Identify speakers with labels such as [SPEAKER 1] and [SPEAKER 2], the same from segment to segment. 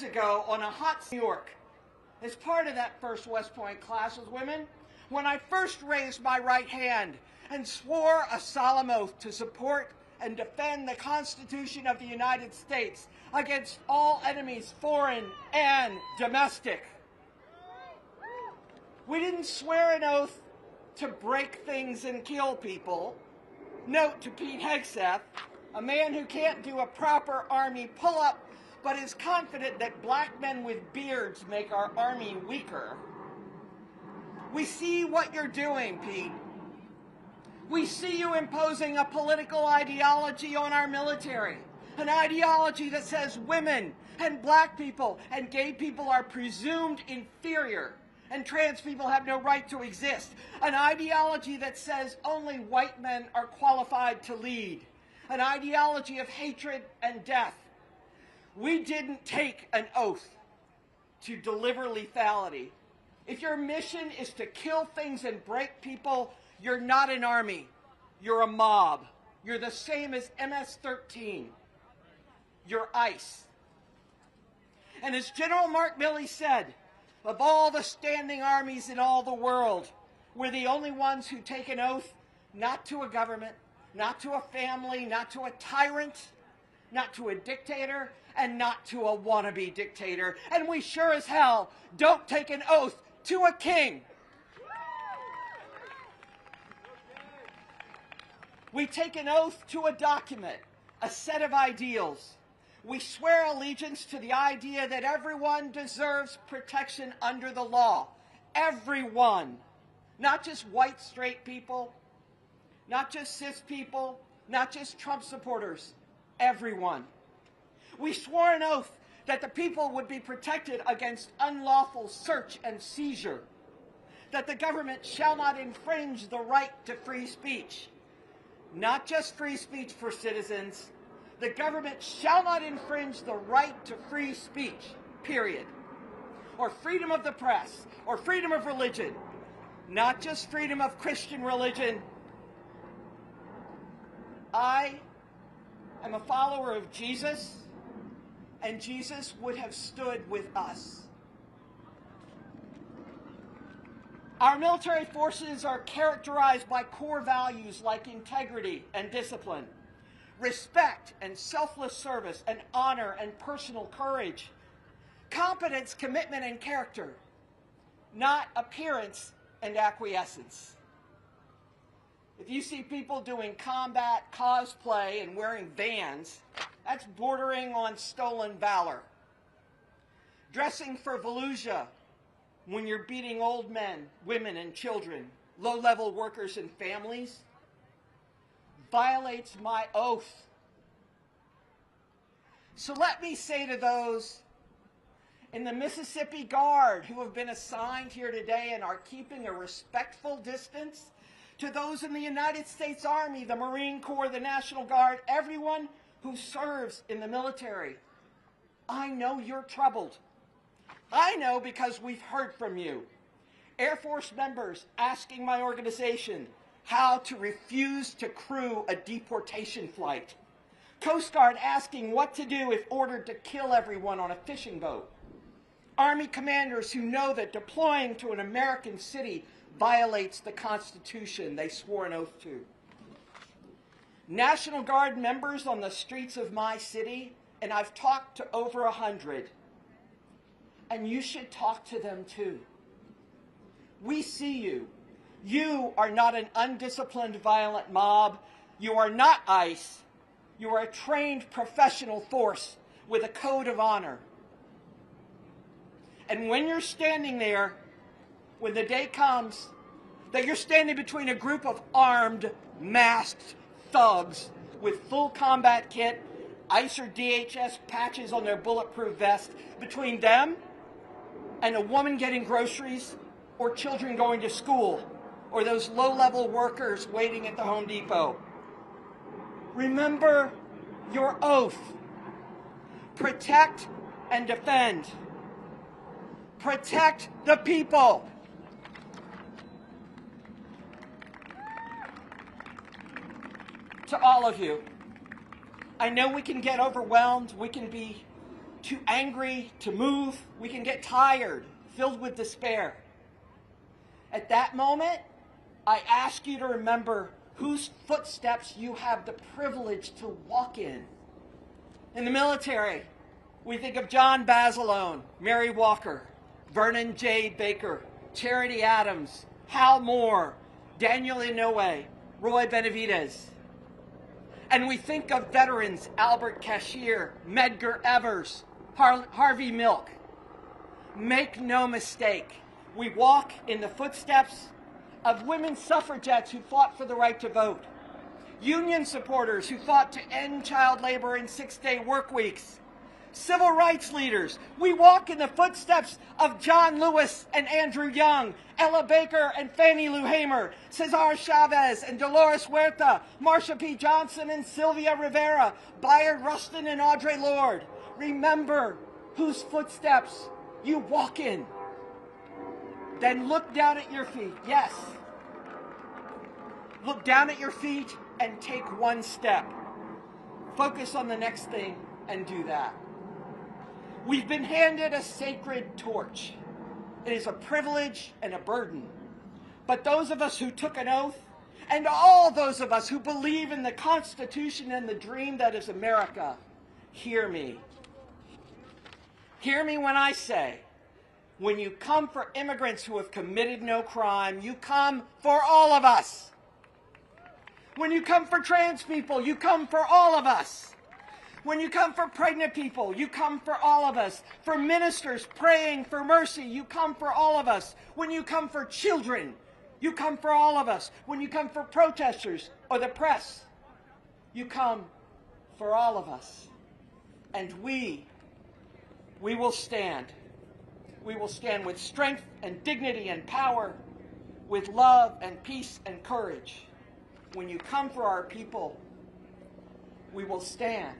[SPEAKER 1] years ago on a hot New York, as part of that first West Point class with women, when I first raised my right hand and swore a solemn oath to support and defend the Constitution of the United States against all enemies, foreign and domestic. We didn't swear an oath to break things and kill people. Note to Pete Hegseth, a man who can't do a proper Army pull-up, but is confident that black men with beards make our Army weaker. We see what you're doing, Pete. We see you imposing a political ideology on our military, an ideology that says women and black people and gay people are presumed inferior and trans people have no right to exist, an ideology that says only white men are qualified to lead, an ideology of hatred and death. We didn't take an oath to deliver lethality. If your mission is to kill things and break people, you're not an army. You're a mob. You're the same as MS-13. You're ICE. And as General Mark Milley said, of all the standing armies in all the world, we're the only ones who take an oath not to a government, not to a family, not to a tyrant, not to a dictator, and not to a wannabe dictator. And we sure as hell don't take an oath to a king. We take an oath to a document, a set of ideals. We swear allegiance to the idea that everyone deserves protection under the law. Everyone. Not just white, straight people, not just cis people, not just Trump supporters. Everyone. We swore an oath that the people would be protected against unlawful search and seizure, that the government shall not infringe the right to free speech. Not just free speech for citizens. The government shall not infringe the right to free speech, period. Or freedom of the press, or freedom of religion. Not just freedom of Christian religion. I am a follower of Jesus, and Jesus would have stood with us. Our military forces are characterized by core values like integrity and discipline, respect and selfless service and honor and personal courage, competence, commitment, and character, not appearance and acquiescence. If you see people doing combat cosplay and wearing Vans, that's bordering on stolen valor. Dressing for Volusia when you're beating old men, women, and children, low-level workers and families, violates my oath. So let me say to those in the Mississippi Guard who have been assigned here today and are keeping a respectful distance, to those in the United States Army, the Marine Corps, the National Guard, everyone who serves in the military, I know you're troubled. I know because we've heard from you. Air Force members asking my organization how to refuse to crew a deportation flight. Coast Guard asking what to do if ordered to kill everyone on a fishing boat. Army commanders who know that deploying to an American city violates the Constitution they swore an oath to. National Guard members on the streets of my city, and I've talked to over 100. And you should talk to them too. We see you. You are not an undisciplined, violent mob. You are not ICE. You are a trained professional force with a code of honor. And when you're standing there, when the day comes that you're standing between a group of armed, masked thugs with full combat kit, ICE or DHS patches on their bulletproof vest, between them and a woman getting groceries, or children going to school, or those low-level workers waiting at the Home Depot. Remember your oath. Protect and defend. Protect the people. To all of you, I know we can get overwhelmed, we can be too angry to move. We can get tired, filled with despair. At that moment, I ask you to remember whose footsteps you have the privilege to walk in. In the military, we think of John Basilone, Mary Walker, Vernon J. Baker, Charity Adams, Hal Moore, Daniel Inouye, Roy Benavidez. And we think of veterans Albert Cashier, Medgar Evers, Harvey Milk. Make no mistake, we walk in the footsteps of women suffragettes who fought for the right to vote, union supporters who fought to end child labor and 6-day work weeks, civil rights leaders. We walk in the footsteps of John Lewis and Andrew Young, Ella Baker and Fannie Lou Hamer, Cesar Chavez and Dolores Huerta, Marsha P. Johnson and Sylvia Rivera, Bayard Rustin and Audre Lorde. Remember whose footsteps you walk in. Then look down at your feet. Yes. Look down at your feet and take one step. Focus on the next thing and do that. We've been handed a sacred torch. It is a privilege and a burden. But those of us who took an oath, and all those of us who believe in the Constitution and the dream that is America, hear me. Hear me when I say, when you come for immigrants who have committed no crime, you come for all of us. When you come for trans people, you come for all of us. When you come for pregnant people, you come for all of us. For ministers praying for mercy, you come for all of us. When you come for children, you come for all of us. When you come for protesters or the press, you come for all of us. And we will stand. We will stand with strength and dignity and power, with love and peace and courage. When you come for our people, we will stand.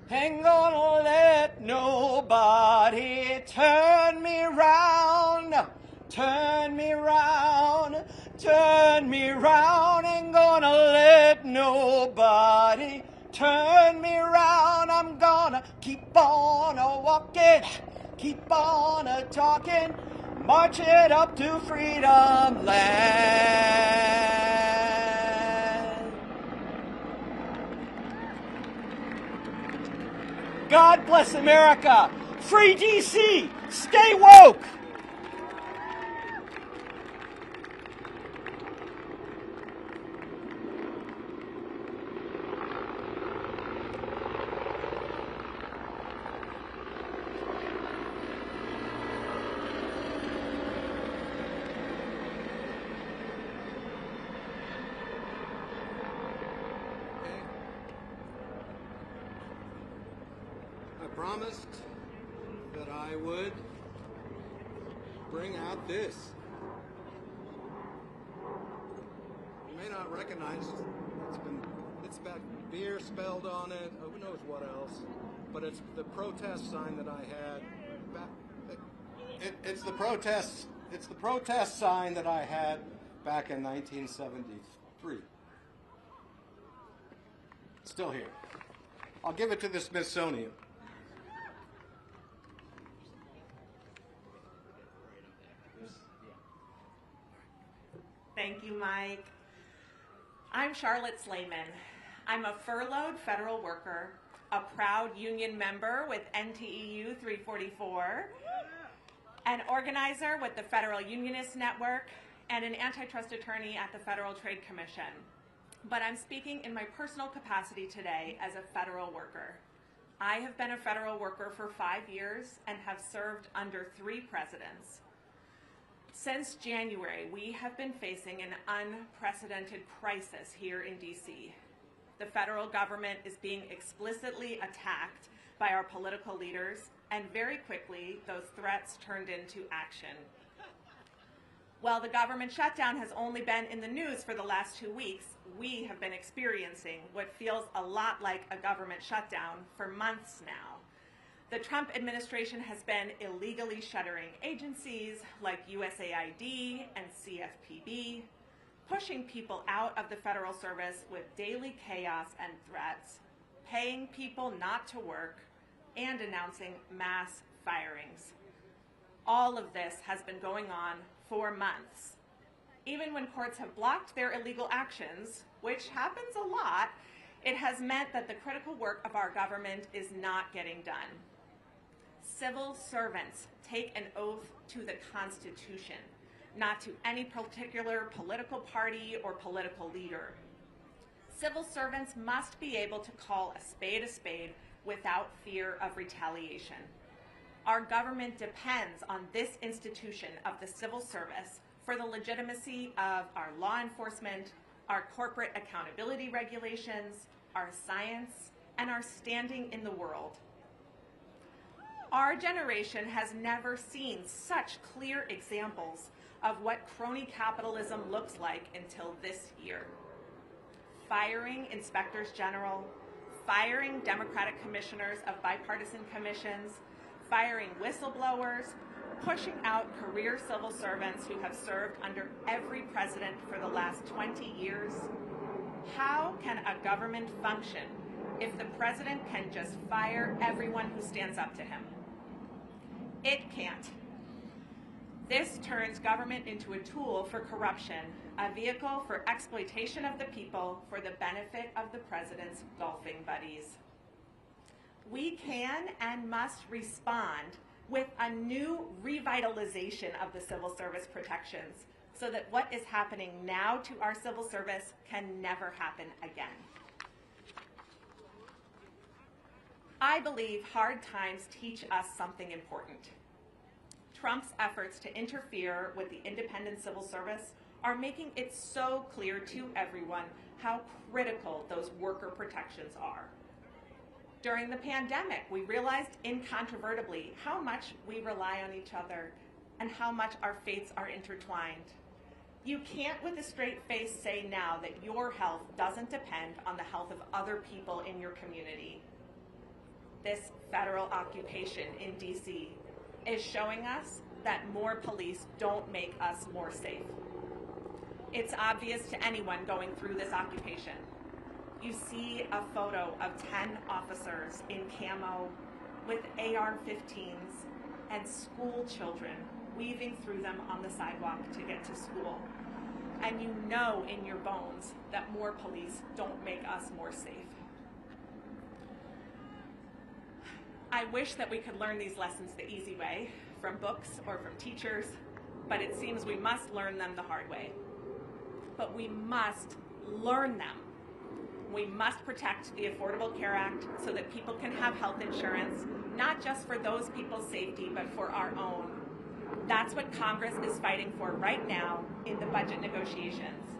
[SPEAKER 1] Ain't gonna let nobody turn me round, turn me round, turn me round. Ain't gonna let nobody turn me round. I'm gonna keep on a-walking, keep on a-talking, march it up to freedom land. God bless America. Free DC. Stay woke.
[SPEAKER 2] Promised that I would bring out this. You may not recognize it's got beer spelled on it, who knows what else, but it's the protest sign that I had back. It's the protest sign that I had back in 1973. It's still here. I'll give it to the Smithsonian.
[SPEAKER 3] Thank you, Mike. I'm Charlotte Slayman. I'm a furloughed federal worker, a proud union member with NTEU 344, an organizer with the Federal Unionist Network, and an antitrust attorney at the Federal Trade Commission. But I'm speaking in my personal capacity today as a federal worker. I have been a federal worker for 5 years and have served under 3 presidents. Since January, we have been facing an unprecedented crisis here in DC. The federal government is being explicitly attacked by our political leaders, and very quickly, those threats turned into action. While the government shutdown has only been in the news for the last 2 weeks, we have been experiencing what feels a lot like a government shutdown for months now. The Trump administration has been illegally shuttering agencies like USAID and CFPB, pushing people out of the federal service with daily chaos and threats, paying people not to work, and announcing mass firings. All of this has been going on for months. Even when courts have blocked their illegal actions, which happens a lot, it has meant that the critical work of our government is not getting done. Civil servants take an oath to the Constitution, not to any particular political party or political leader. Civil servants must be able to call a spade without fear of retaliation. Our government depends on this institution of the civil service for the legitimacy of our law enforcement, our corporate accountability regulations, our science, and our standing in the world. Our generation has never seen such clear examples of what crony capitalism looks like until this year. Firing inspectors general, firing Democratic commissioners of bipartisan commissions, firing whistleblowers, pushing out career civil servants who have served under every president for the last 20 years. How can a government function if the president can just fire everyone who stands up to him? It can't. This turns government into a tool for corruption, a vehicle for exploitation of the people for the benefit of the president's golfing buddies. We can and must respond with a new revitalization of the civil service protections so that what is happening now to our civil service can never happen again. I believe hard times teach us something important. Trump's efforts to interfere with the independent civil service are making it so clear to everyone how critical those worker protections are. During the pandemic, we realized incontrovertibly how much we rely on each other and how much our fates are intertwined. You can't with a straight face say now that your health doesn't depend on the health of other people in your community. This federal occupation in DC is showing us that more police don't make us more safe. It's obvious to anyone going through this occupation. You see a photo of 10 officers in camo with AR-15s and school children weaving through them on the sidewalk to get to school. And you know in your bones that more police don't make us more safe. I wish that we could learn these lessons the easy way, from books or from teachers, but it seems we must learn them the hard way. But we must learn them. We must protect the Affordable Care Act so that people can have health insurance, not just for those people's safety, but for our own. That's what Congress is fighting for right now in the budget negotiations.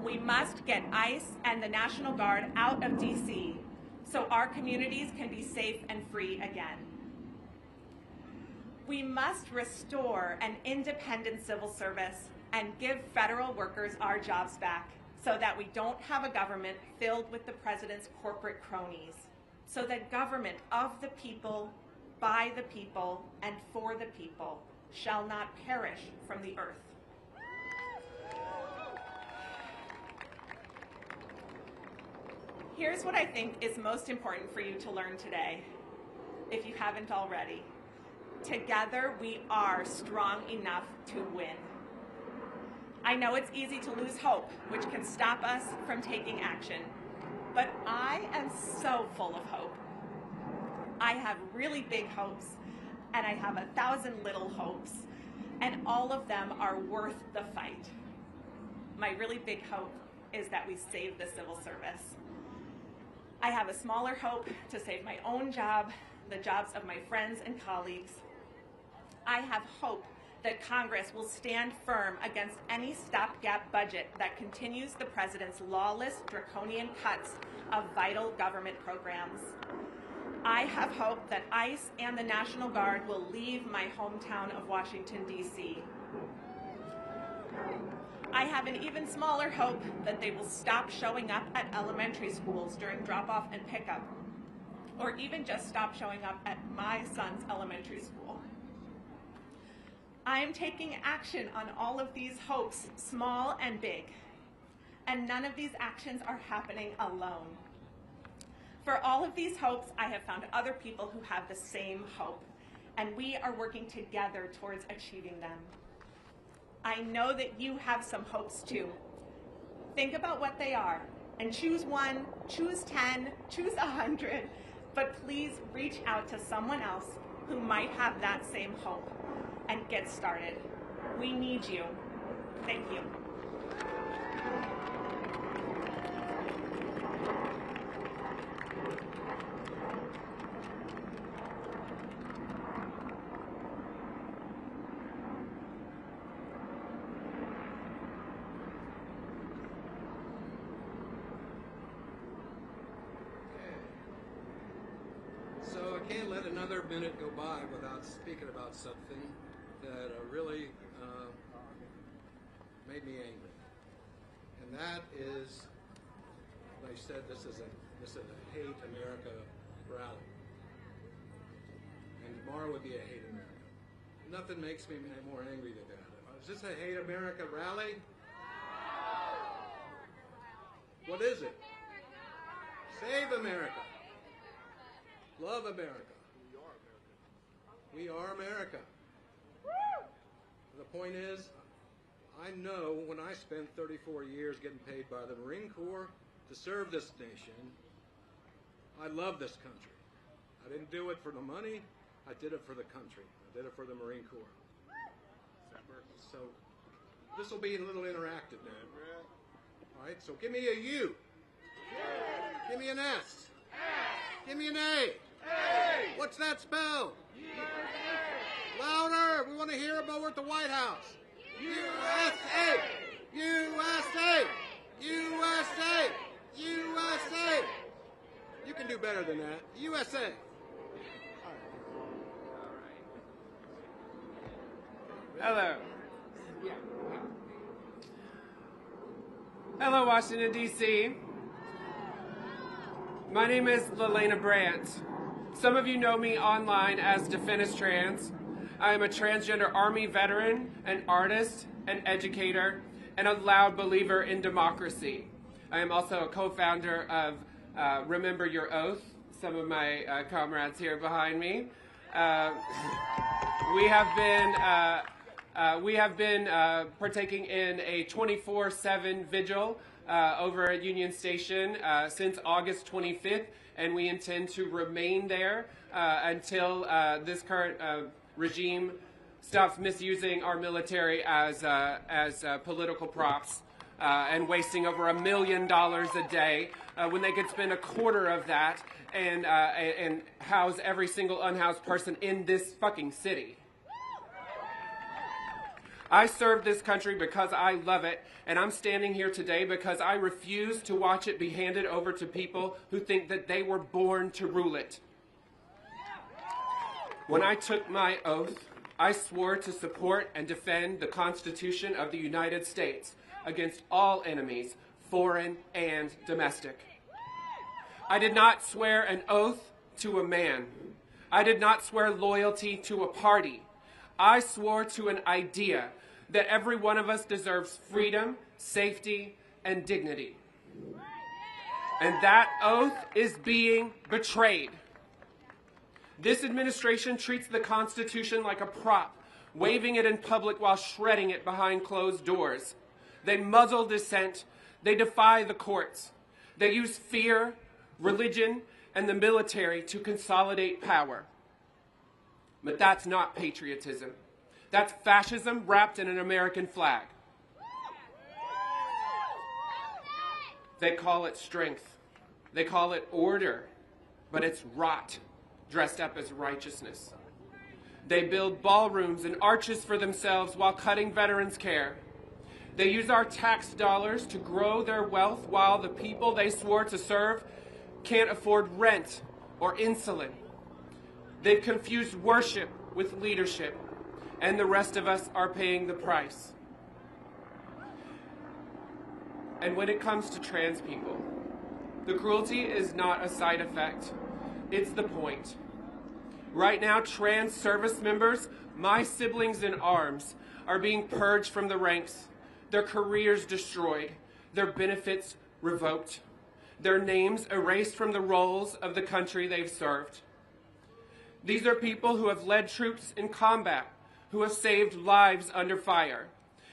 [SPEAKER 3] We must get ICE and the National Guard out of DC so our communities can be safe and free again. We must restore an independent civil service and give federal workers our jobs back so that we don't have a government filled with the president's corporate cronies, so that government of the people, by the people, and for the people shall not perish from the earth. Here's what I think is most important for you to learn today, if you haven't already. Together, we are strong enough to win. I know it's easy to lose hope, which can stop us from taking action, but I am so full of hope. I have really big hopes, and I have 1,000 little hopes, and all of them are worth the fight. My really big hope is that we save the civil service. I have a smaller hope to save my own job, the jobs of my friends and colleagues. I have hope that Congress will stand firm against any stopgap budget that continues the president's lawless, draconian cuts of vital government programs. I have hope that ICE and the National Guard will leave my hometown of Washington, D.C. I have an even smaller hope that they will stop showing up at elementary schools during drop-off and pickup, or even just stop showing up at my son's elementary school. I am taking action on all of these hopes, small and big, and none of these actions are happening alone. For all of these hopes, I have found other people who have the same hope, and we are working together towards achieving them. I know that you have some hopes too. Think about what they are, and choose 1, choose 10, choose 100, but please reach out to someone else who might have that same hope and get started. We need you. Thank you.
[SPEAKER 2] So I can't let another minute go by without speaking about something that really made me angry, and that is, they said this is a Hate America rally, and tomorrow would be a Hate America. Nothing makes me more angry than that. Is this a Hate America rally? What is it? Save America. Love America. We are America. The point is, I know when I spent 34 years getting paid by the Marine Corps to serve this nation, I love this country. I didn't do it for the money, I did it for the country. I did it for the Marine Corps. So this will be a little interactive now. All right, so give me a U. Give me an S. Give me an A. What's that spell? Louder! We want to hear about we're at the White House. USA! USA! USA! USA! You can do better than that. USA!
[SPEAKER 4] Hello. Hello, Washington, D.C. My name is Lelena Brandt. Some of you know me online as Definistrans. I am a transgender Army veteran, an artist, an educator, and a loud believer in democracy. I am also a co-founder of Remember Your Oath, some of my comrades here behind me. We have been partaking in a 24/7 vigil over at Union Station since August 25th, and we intend to remain there until this current regime stops misusing our military as political props and wasting over $1 million a day when they could spend a quarter of that and house every single unhoused person in this fucking city. I serve this country because I love it, and I'm standing here today because I refuse to watch it be handed over to people who think that they were born to rule it. When I took my oath, I swore to support and defend the Constitution of the United States against all enemies, foreign and domestic. I did not swear an oath to a man. I did not swear loyalty to a party. I swore to an idea that every one of us deserves freedom, safety, and dignity. And that oath is being betrayed. This administration treats the Constitution like a prop, waving it in public while shredding it behind closed doors. They muzzle dissent. They defy the courts. They use fear, religion, and the military to consolidate power. But that's not patriotism. That's fascism wrapped in an American flag. They call it strength. They call it order. But it's rot dressed up as righteousness. They build ballrooms and arches for themselves while cutting veterans' care. They use our tax dollars to grow their wealth while the people they swore to serve can't afford rent or insulin. They've confused worship with leadership, and the rest of us are paying the price. And when it comes to trans people, the cruelty is not a side effect, it's the point. Right now, trans service members, my siblings in arms, are being purged from the ranks, their careers destroyed, their benefits revoked. their names erased from the rolls of the country they've served. These are people who have led troops in combat, who have saved lives under fire,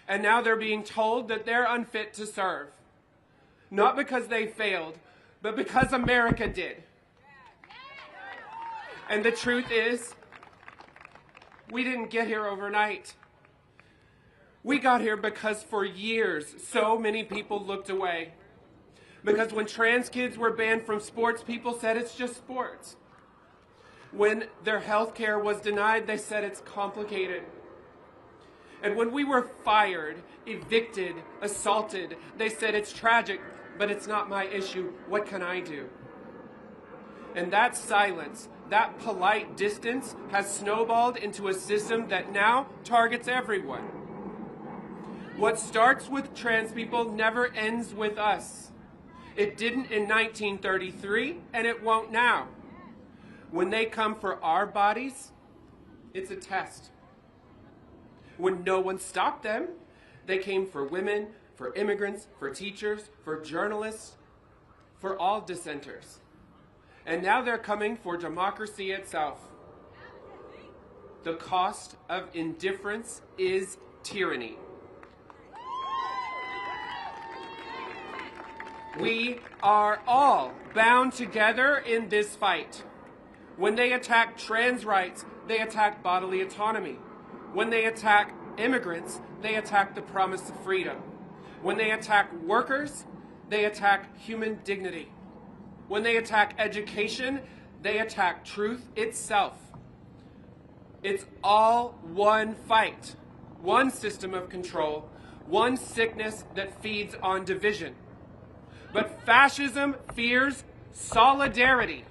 [SPEAKER 4] and now they're being told that they're unfit to serve. Not because they failed, but because America did. And the truth is, we didn't get here overnight. We got here because for years, so many people looked away. Because when trans kids were banned from sports, people said it's just sports. When their health care was denied, they said it's complicated. And when we were fired, evicted, assaulted, they said it's tragic, but it's not my issue. What can I do? And that silence, that polite distance, has snowballed into a system that now targets everyone. What starts with trans people never ends with us. It didn't in 1933, and it won't now. When they come for our bodies, it's a test. When no one stopped them, they came for women, for immigrants, for teachers, for journalists, for all dissenters. And now they're coming for democracy itself. The cost of indifference is tyranny. We are all bound together in this fight. When they attack trans rights, they attack bodily autonomy. When they attack immigrants, they attack the promise of freedom. When they attack workers, they attack human dignity. When they attack education, they attack truth itself. It's all one fight, one system of control, one sickness that feeds on division. But fascism fears solidarity.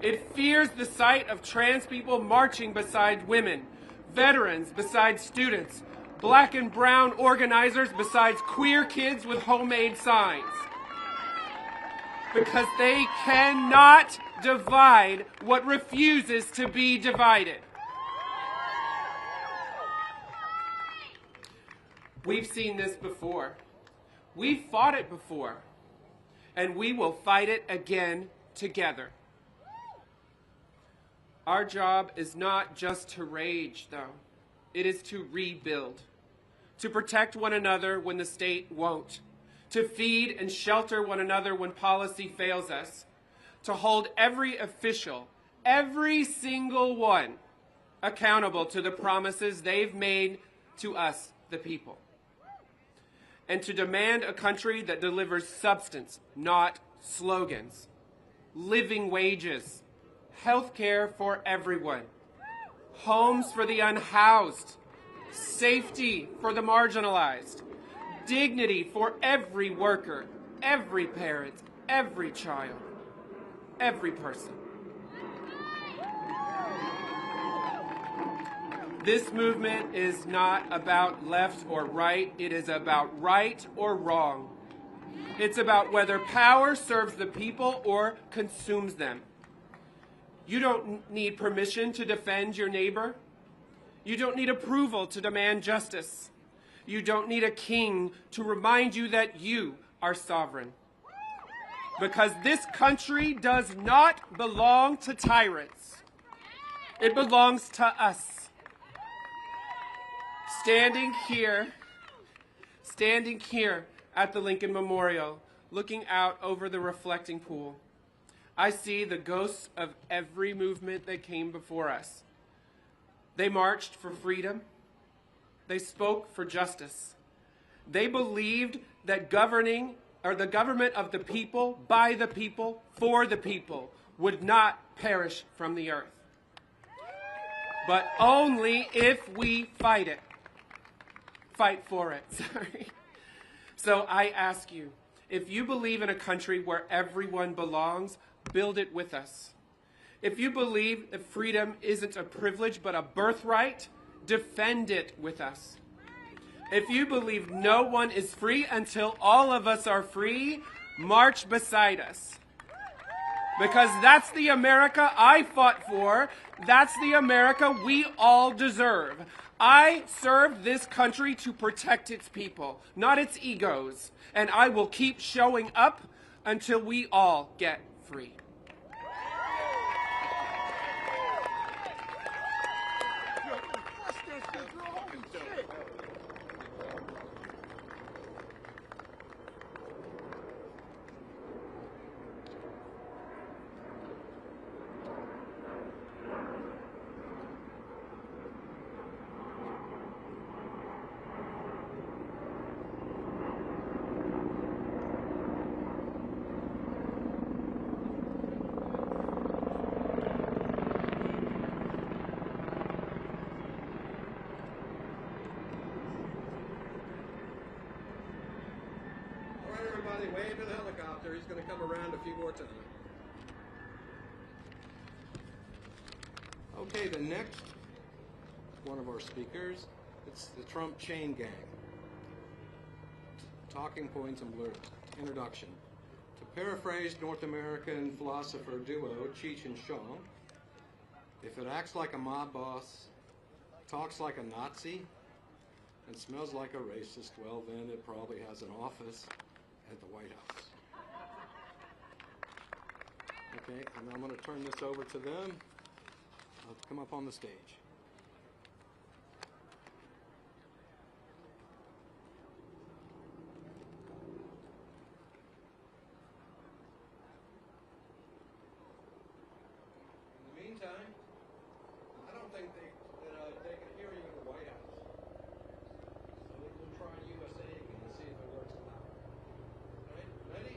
[SPEAKER 4] It fears the sight of trans people marching beside women, veterans beside students, black and brown organizers besides queer kids with homemade signs. Because they cannot divide what refuses to be divided. We've seen this before. We've fought it before. And we will fight it again together. Our job is not just to rage, though. It is to rebuild. To protect one another when the state won't. To feed and shelter one another when policy fails us. To hold every official, every single one, accountable to the promises they've made to us, the people. And to demand a country that delivers substance, not slogans. Living wages, health care for everyone, homes for the unhoused, safety for the marginalized, dignity for every worker, every parent, every child, every person. This movement is not about left or right. It is about right or wrong. It's about whether power serves the people or consumes them. You don't need permission to defend your neighbor. You don't need approval to demand justice. You don't need a king to remind you that you are sovereign. Because this country does not belong to tyrants. It belongs to us. Standing here at the Lincoln Memorial, looking out over the reflecting pool, I see the ghosts of every movement that came before us. They marched for freedom. They spoke for justice. They believed that the government of the people, by the people, for the people, would not perish from the earth. But only if we fight it. Fight for it, sorry. So I ask you, if you believe in a country where everyone belongs, build it with us. If you believe that freedom isn't a privilege but a birthright, defend it with us. If you believe no one is free until all of us are free, march beside us. Because that's the America I fought for. That's the America we all deserve. I served this country to protect its people, not its egos. And I will keep showing up until we all get free.
[SPEAKER 2] Wave to the helicopter. He's going to come around a few more times. Okay, the next one of our speakers, it's the Trump chain gang. Talking points and blurb. Introduction. To paraphrase North American philosopher duo Cheech and Chong, if it acts like a mob boss, talks like a Nazi, and smells like a racist, well then it probably has an office at the White House. Okay, and I'm going to turn this over to them. I'll come up on the stage. In the meantime, I don't think they can hear you in the White House. So we'll try USA again and see if it works out. Ready?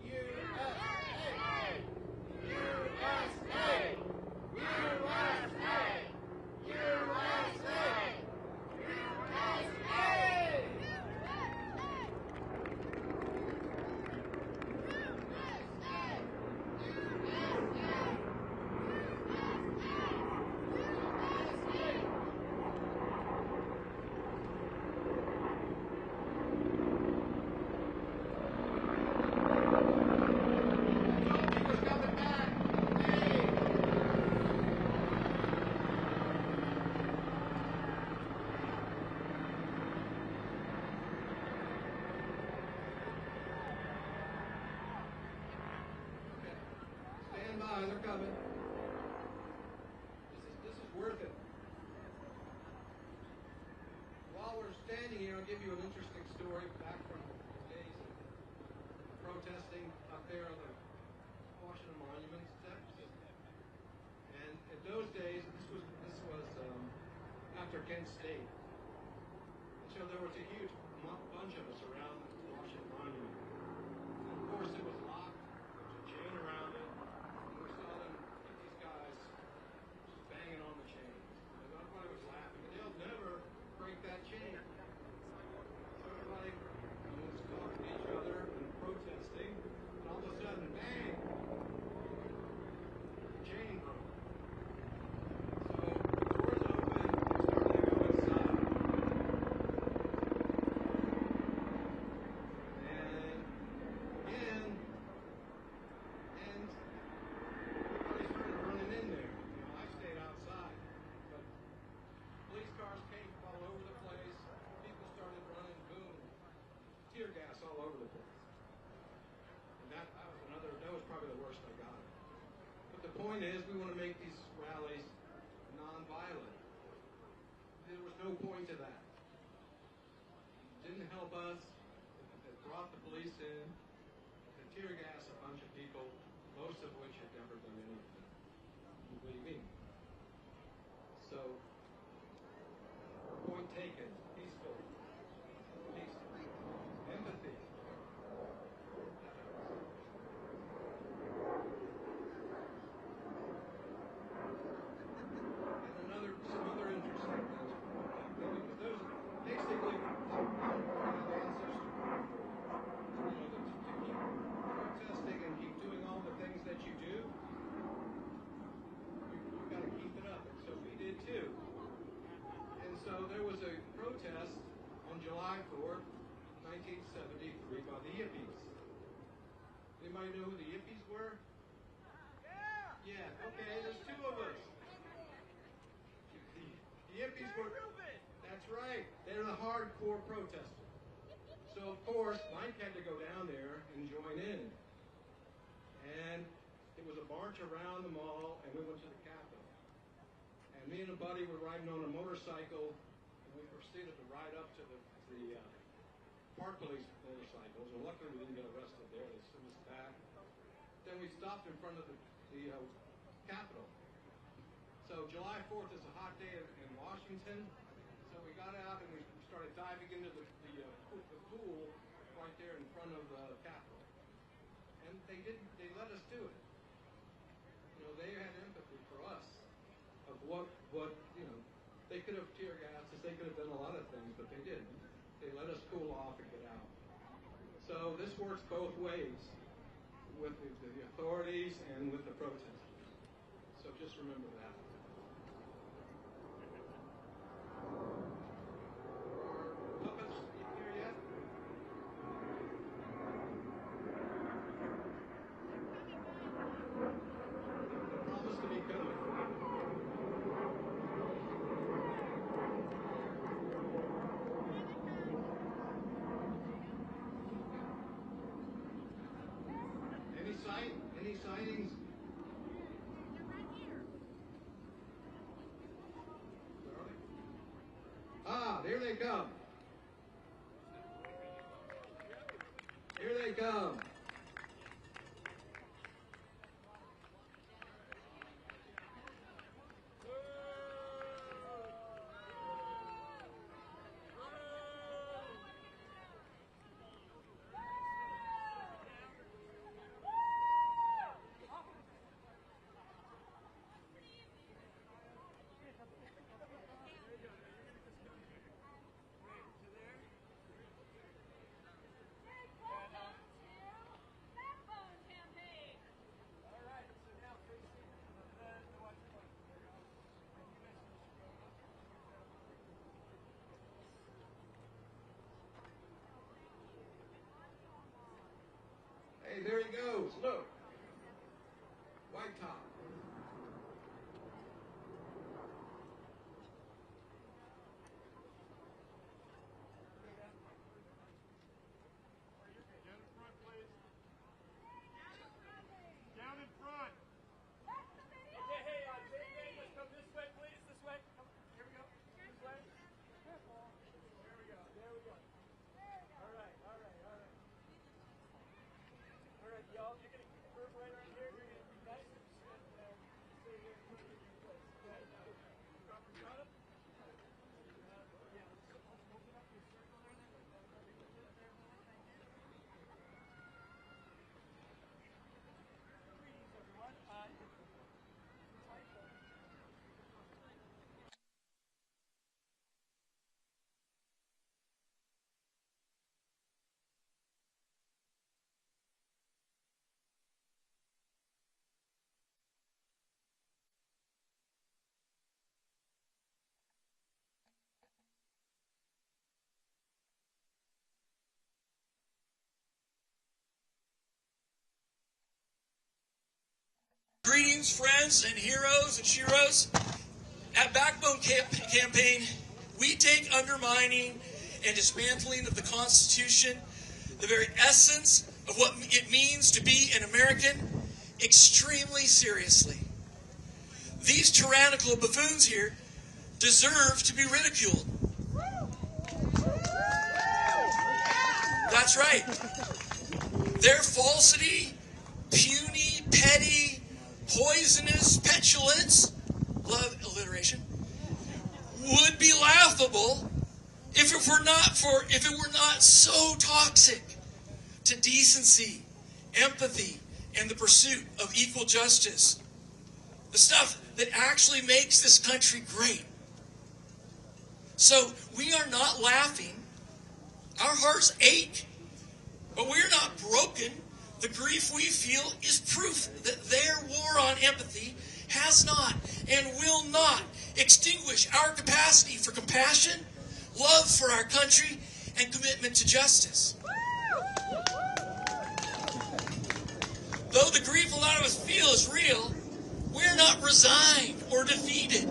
[SPEAKER 2] USA! USA! USA! USA! They're coming. This is worth it. While we're standing here, I'll give you an interesting story back from the days of protesting up there on the Washington Monument steps. And in those days, this was after Kent State. And so there was a huge bunch of us around the Washington Monument. And of course, it was locked. There was a chain around it. Banging on the chain. And everybody was laughing. They'll never break that chain. So everybody was talking to each other and protesting. And all of a sudden, bang! The chain broke. So the doors open. They started to go inside. And again, and everybody started running in there. I stayed outside, but police cars came all over the place. People started running, boom, tear gas all over the place. And that was probably the worst I got. But the point is, we want to make these rallies non-violent. There was no point to that. It didn't help us. It brought the police in. The tear gas a bunch of people, most of which had never done anything. What do you mean? So, point taken, peaceful, empathy. And some other interesting things. Those basically our ancestors, to keep protesting and keep doing all the things that you do. We've got to keep it up, and so we did too. And so there was a protest on July 4th, 1973 by the Yippies. Anybody know who the Yippies were? Yeah, okay, there's two of us. The Yippies were, that's right, they're the hardcore protesters. So of course, Mike had to go down there and join in. And it was a march around the mall, and we went to the Capitol. And me and a buddy were riding on a motorcycle, and we proceeded to ride up to the Park Police motorcycles, and luckily we didn't get arrested there. They sent us back. Then we stopped in front of the Capitol. So July 4th is a hot day in Washington. So we got out and we started diving into the pool right there in front of the Capitol. And they let us do it. You know, they had empathy for us of what they could have tear gassed us, they could have done a lot of things, but they didn't. They let us cool off and get out. So this works both ways, with the authorities and with the protesters. So just remember that. Are puppets here yet? They promise to be coming. Any sightings? Ah, there they come. Here they come. Hey, there he goes. Look. White top.
[SPEAKER 5] Greetings, friends and heroes and sheroes. At Backbone Campaign, we take undermining and dismantling of the Constitution, the very essence of what it means to be an American, extremely seriously. These tyrannical buffoons here deserve to be ridiculed. That's right. Their falsity, puny, petty, poisonous petulance, love alliteration, would be laughable if it were not so toxic to decency, empathy, and the pursuit of equal justice. The stuff that actually makes this country great. So we are not laughing. Our hearts ache, but we're not broken. The grief we feel is proof that their war on empathy has not and will not extinguish our capacity for compassion, love for our country, and commitment to justice. Though the grief a lot of us feel is real, we're not resigned or defeated.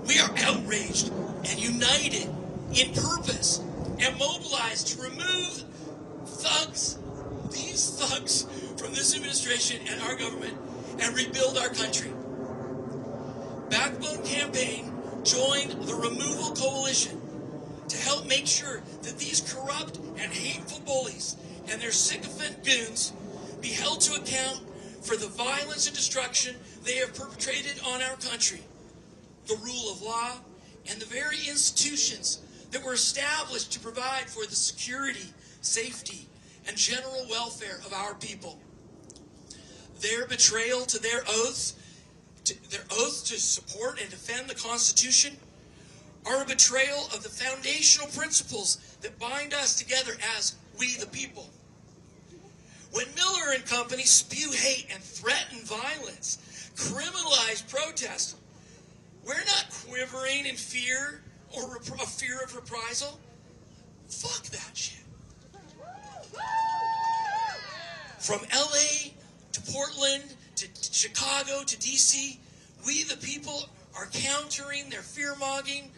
[SPEAKER 5] We are outraged and united in purpose and mobilized to remove these thugs from this administration and our government and rebuild our country. Backbone Campaign joined the Removal Coalition to help make sure that these corrupt and hateful bullies and their sycophant goons be held to account for the violence and destruction they have perpetrated on our country, the rule of law, and the very institutions that were established to provide for the security, safety, and general welfare of our people. Their betrayal to their oath to support and defend the Constitution are a betrayal of the foundational principles that bind us together as we the people. When Miller and company spew hate and threaten violence, criminalize protest, we're not quivering in fear or a fear of reprisal. Fuck that shit. From LA to Portland to Chicago to DC, we the people are countering their fear-mongering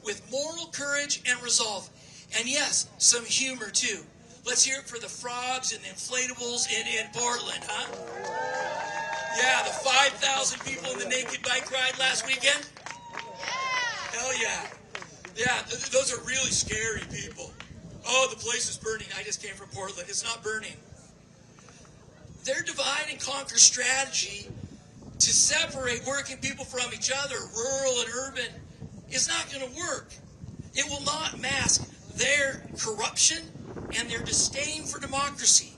[SPEAKER 5] with moral courage and resolve. And yes, some humor too. Let's hear it for the frogs and the inflatables in Portland, huh? Yeah, the 5,000 people in the naked bike ride last weekend? Hell yeah. Yeah, those are really scary people. Oh, the place is burning. I just came from Portland. It's not burning. Their divide and conquer strategy to separate working people from each other, rural and urban, is not going to work. It will not mask their corruption and their disdain for democracy.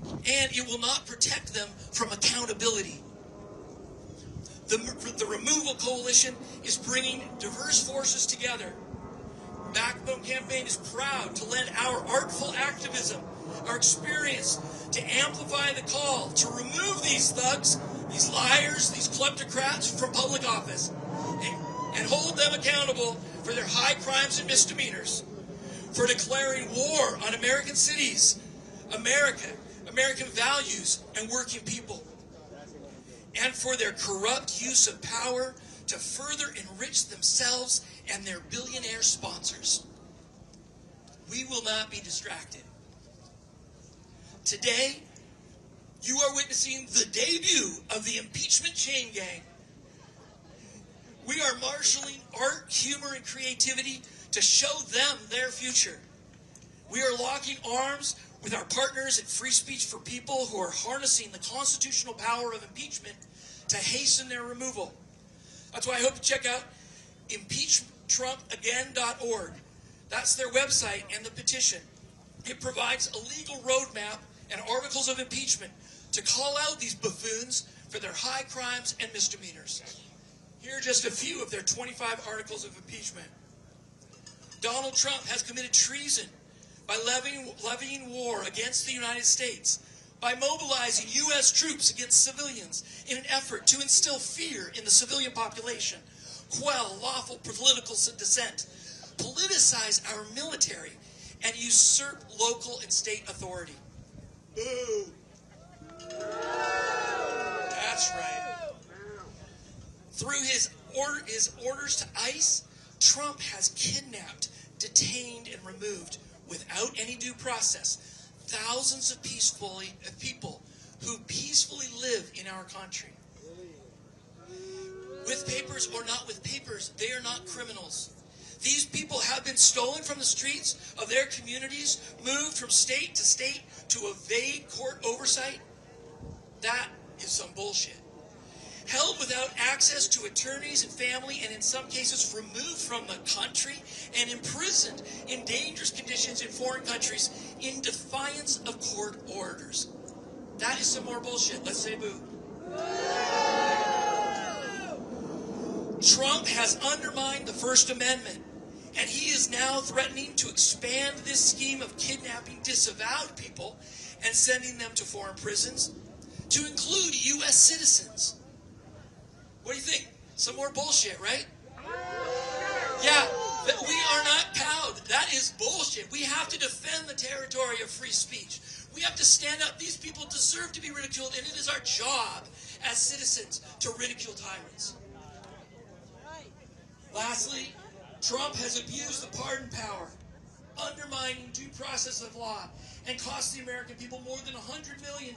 [SPEAKER 5] And it will not protect them from accountability. The Removal Coalition is bringing diverse forces together. Backbone Campaign is proud to lend our artful activism, our experience, to amplify the call to remove these thugs, these liars, these kleptocrats from public office, and hold them accountable for their high crimes and misdemeanors, for declaring war on American cities, American values, and working people, and for their corrupt use of power to further enrich themselves and their billionaire sponsors. We will not be distracted. Today, you are witnessing the debut of the impeachment chain gang. We are marshaling art, humor, and creativity to show them their future. We are locking arms with our partners at Free Speech for People who are harnessing the constitutional power of impeachment to hasten their removal. That's why I hope you check out impeachtrumpagain.org. That's their website and the petition. It provides a legal roadmap and articles of impeachment to call out these buffoons for their high crimes and misdemeanors. Here are just a few of their 25 articles of impeachment. Donald Trump has committed treason by levying war against the United States, by mobilizing U.S. troops against civilians in an effort to instill fear in the civilian population, quell lawful political dissent, politicize our military, and usurp local and state authority. Boo! That's right. Through his orders to ICE, Trump has kidnapped, detained, and removed, without any due process, thousands of people who peacefully live in our country. With papers or not with papers, they are not criminals. These people have been stolen from the streets of their communities, moved from state to state to evade court oversight. That is some bullshit. Held without access to attorneys and family, and in some cases removed from the country and imprisoned in dangerous conditions in foreign countries in defiance of court orders. That is some more bullshit. Let's say boo. Trump has undermined the First Amendment, and he is now threatening to expand this scheme of kidnapping disavowed people and sending them to foreign prisons to include U.S. citizens. What do you think? Some more bullshit, right? Yeah, we are not cowed. That is bullshit. We have to defend the territory of free speech. We have to stand up. These people deserve to be ridiculed, and it is our job as citizens to ridicule tyrants. Lastly, Trump has abused the pardon power. undermining due process of law, and cost the American people more than $100 million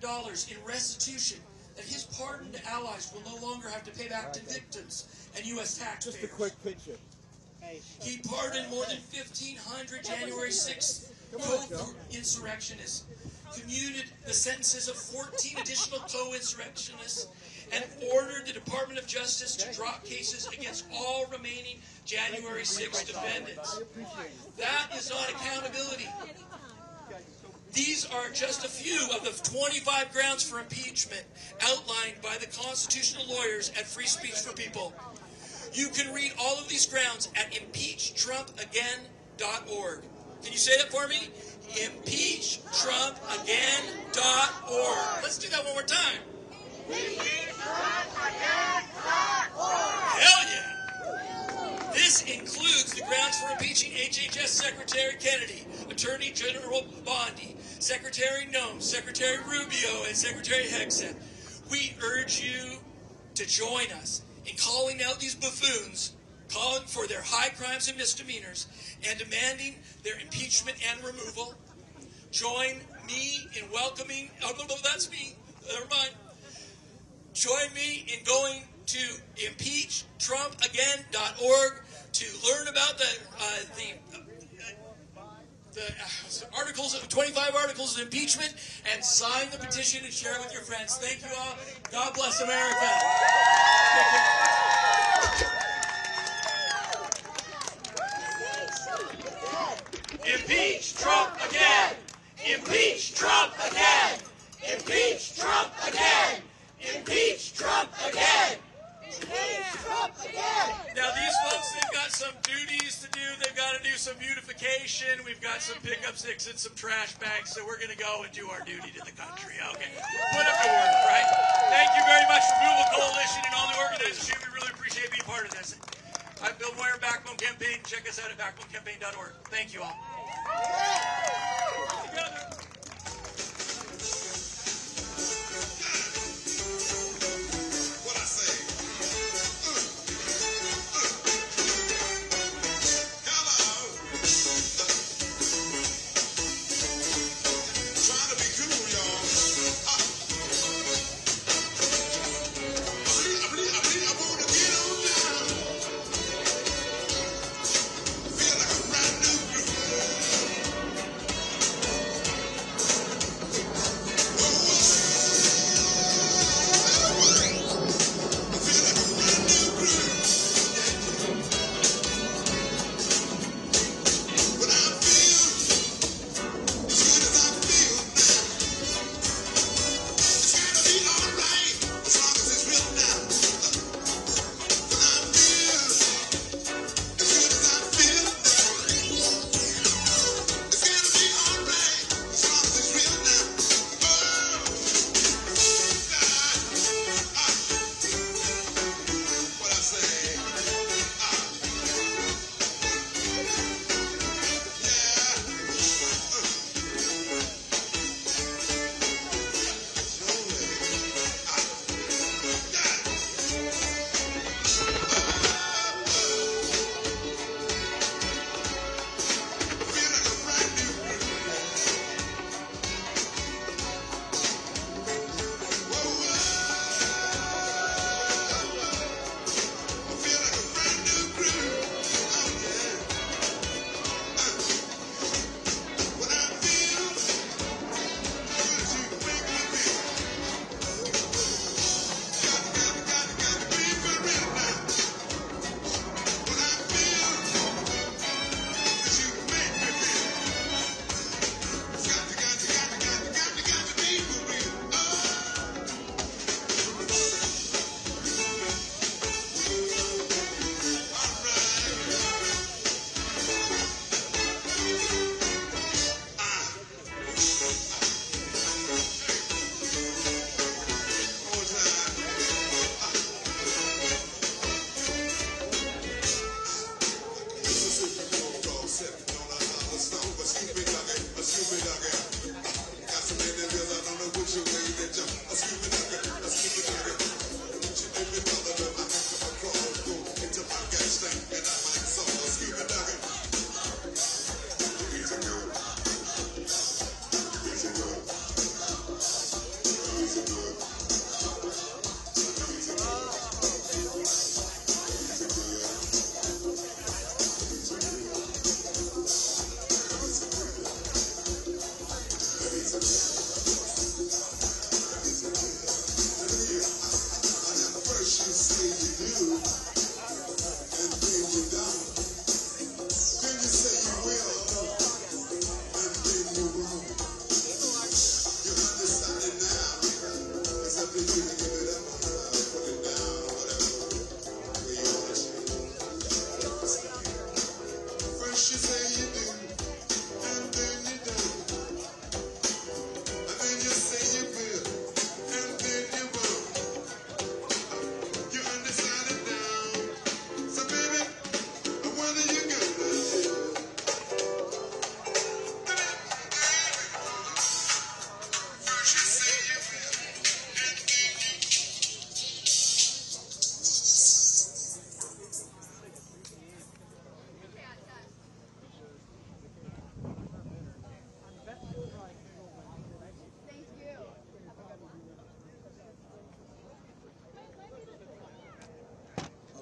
[SPEAKER 5] in restitution that his pardoned allies will no longer have to pay back to victims and U.S. taxpayers.
[SPEAKER 2] Just a quick picture.
[SPEAKER 5] He pardoned more than 1,500 January 6th co-insurrectionists, commuted the sentences of 14 additional co-insurrectionists, and ordered the Department of Justice to drop cases against all remaining January 6th defendants. That is not accountability. These are just a few of the 25 grounds for impeachment outlined by the constitutional lawyers at Free Speech for People. You can read all of these grounds at impeachtrumpagain.org. Can you say that for me? impeachtrumpagain.org. Let's do that one more time. Hell yeah! This includes the grounds for impeaching HHS Secretary Kennedy, Attorney General Bondi, Secretary Nome, Secretary Rubio, and Secretary Hegseth. We urge you to join us in calling out these buffoons, calling for their high crimes and misdemeanors, and demanding their impeachment and removal. Join me in welcoming, oh, no, that's me, never mind. Join me in going to impeachtrumpagain.org to learn about the articles, 25 articles of impeachment, and sign the petition and share it with your friends. Thank you all. God bless America. Impeach Trump again! Impeach Trump again! Impeach Trump again! Impeach Trump again! Impeach Trump again! Now these folks, they've got some duties to do. They've got to do some beautification. We've got some pickup sticks and some trash bags, so we're going to go and do our duty to the country. Okay, put up your work, right? Thank you very much, Removal Coalition, and all the organizers. We really appreciate being part of this. I'm Bill Moyer, Backbone Campaign. Check us out at backbonecampaign.org. Thank you all. Together.
[SPEAKER 6] What I say? Hello. Trying to be cool, y'all. I want to get on down. Feel like a brand new groove.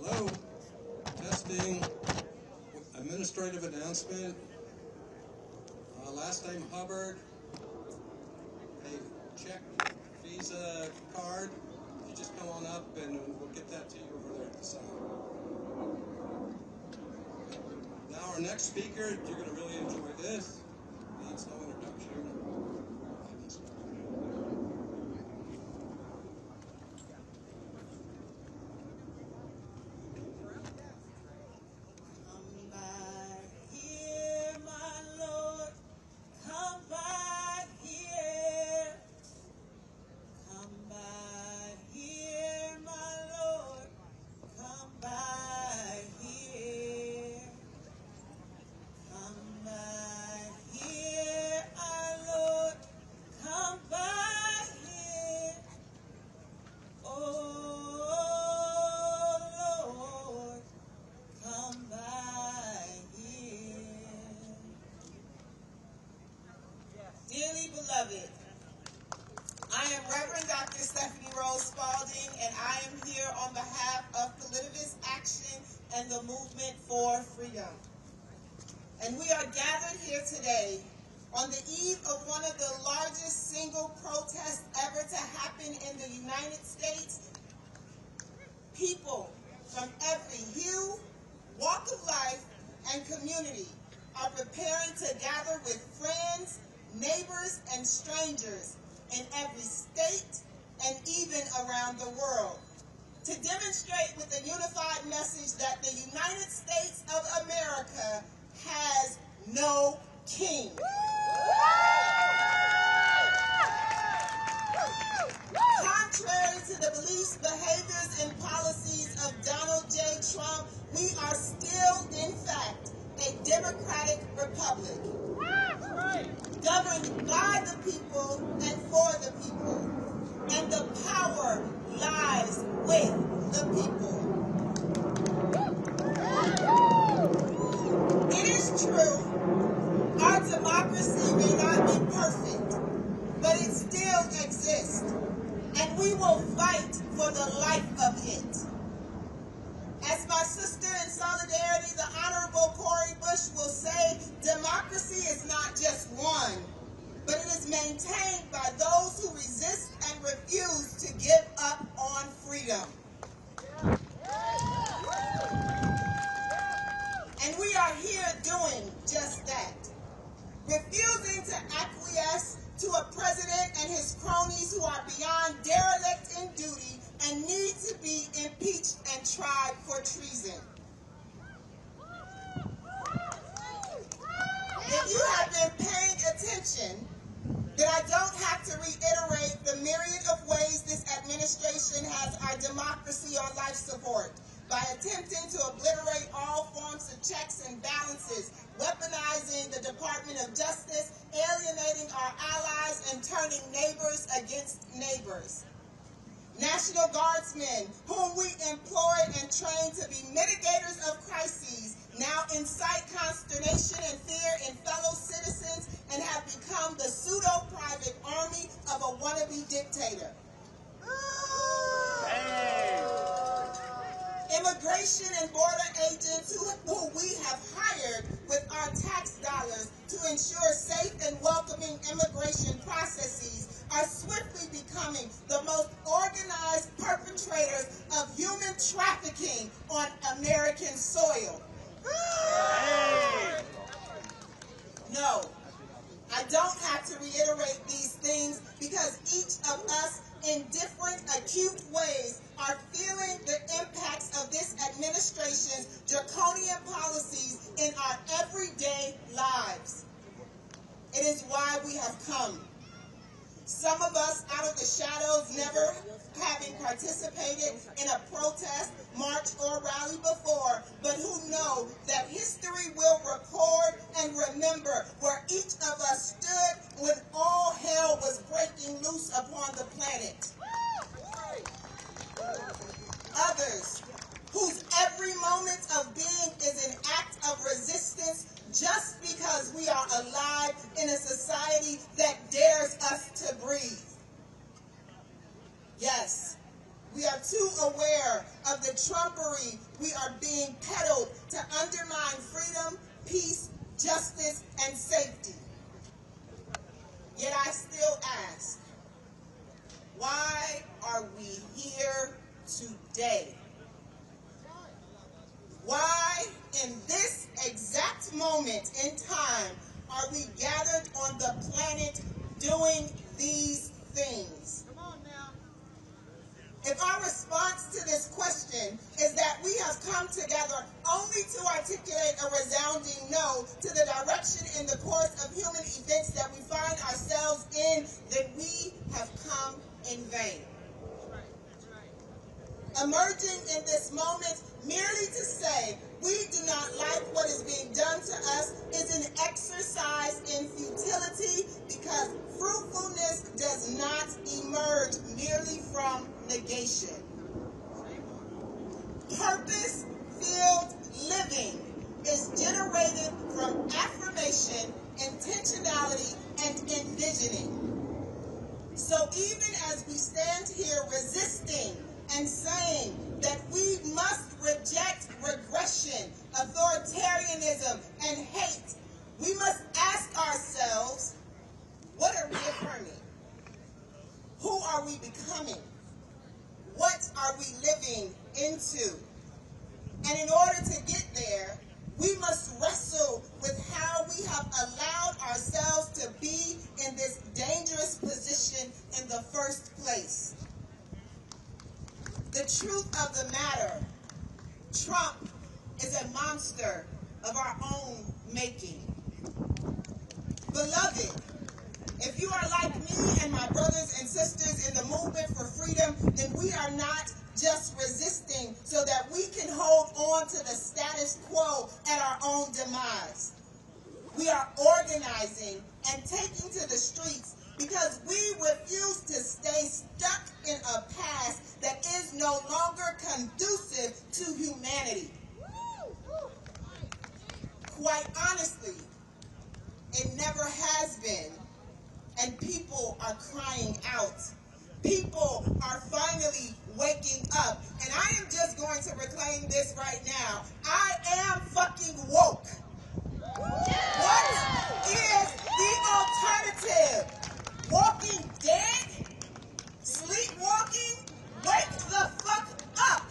[SPEAKER 2] Hello, testing. Administrative announcement. Last name Hubbard. A check Visa card. You just come on up and we'll get that to you over there at the side. Now our next speaker, you're going to really enjoy this. Needs no introduction.
[SPEAKER 7] Dearly beloved, I am Reverend Dr. Stephanie Rose Spalding, and I am here on behalf of Politivist Action and the Movement for Freedom. And we are gathered here today on the eve of one of the largest single protests ever to happen in the United States. People from every hue, walk of life, and community are preparing to gather with friends, neighbors, and strangers in every state and even around the world to demonstrate with a unified message that the United States of America has no king. Contrary to the beliefs, behaviors, and policies of Donald J. Trump, we are still, in fact, a democratic republic. Governed by the people and for the people. And the power lies with the people. It is true, our democracy may not be perfect, but it still exists. And we will fight for the life of it. As my sister in solidarity, the Honorable Cori Bush, will say, democracy is not just one, but it is maintained by those who resist and refuse to give up on freedom. And we are here doing just that, refusing to acquiesce to a president and his cronies who are beyond derelict in duty and need to be impeached and tried for treason. If you have been paying attention, then I don't have to reiterate the myriad of ways this administration has our democracy on life support by attempting to obliterate all forms of checks and balances, weaponizing the Department of Justice, alienating our allies, and turning neighbors against neighbors. National Guardsmen, whom we employed and trained to be mitigators of crises, now incite consternation and fear in fellow citizens and have become the pseudo-private army of a wannabe dictator. Immigration and border agents who we have hired with our tax dollars to ensure safe and welcoming immigration processes are swiftly becoming the most organized perpetrators of human trafficking on American soil. No, I don't have to reiterate these things because each of us in different acute ways are feeling the impacts of this administration's draconian policies in our everyday lives. It is why we have come. Some of us out of the shadows, never having participated in a protest, march, or rally before, but who know that history will record and remember where each of us stood when all hell was breaking loose upon the planet. Others, whose every moment of being is an act of resistance just because we are alive in a society that dares us to breathe. Yes, we are too aware of the trumpery we are being peddled to undermine freedom, peace, justice, and safety. Yet I still ask, why are we here today? Why, in this exact moment in time, are we gathered on the planet doing these things? If our response to this question is that we have come together only to articulate a resounding no to the direction in the course of human events that we find ourselves in, then we have come in vain. Emerging in this moment merely to say we do not like what is being done to us is an exercise in futility because fruitfulness does not emerge merely from negation. Purpose-filled living is generated from affirmation, intentionality, and envisioning. So even as we stand here resisting and saying that we must reject regression, authoritarianism, and hate, we must ask ourselves, what are we affirming? Who are we becoming? What are we living into? And in order to get there, we must wrestle with how we have allowed ourselves to be in this dangerous position in the first place. The truth of the matter, Trump is a monster of our own making. Beloved, if you are like me and my brothers and sisters in the movement for freedom, then we are not just resisting so that we can hold on to the status quo at our own demise. We are organizing and taking to the streets because we refuse to stay stuck in a past that is no longer conducive to humanity. Quite honestly, it never has been, and people are crying out. People are finally waking up, and I am just going to proclaim this right now. I am fucking woke. What is the alternative? Walking dead? Sleepwalking? Wake the fuck up!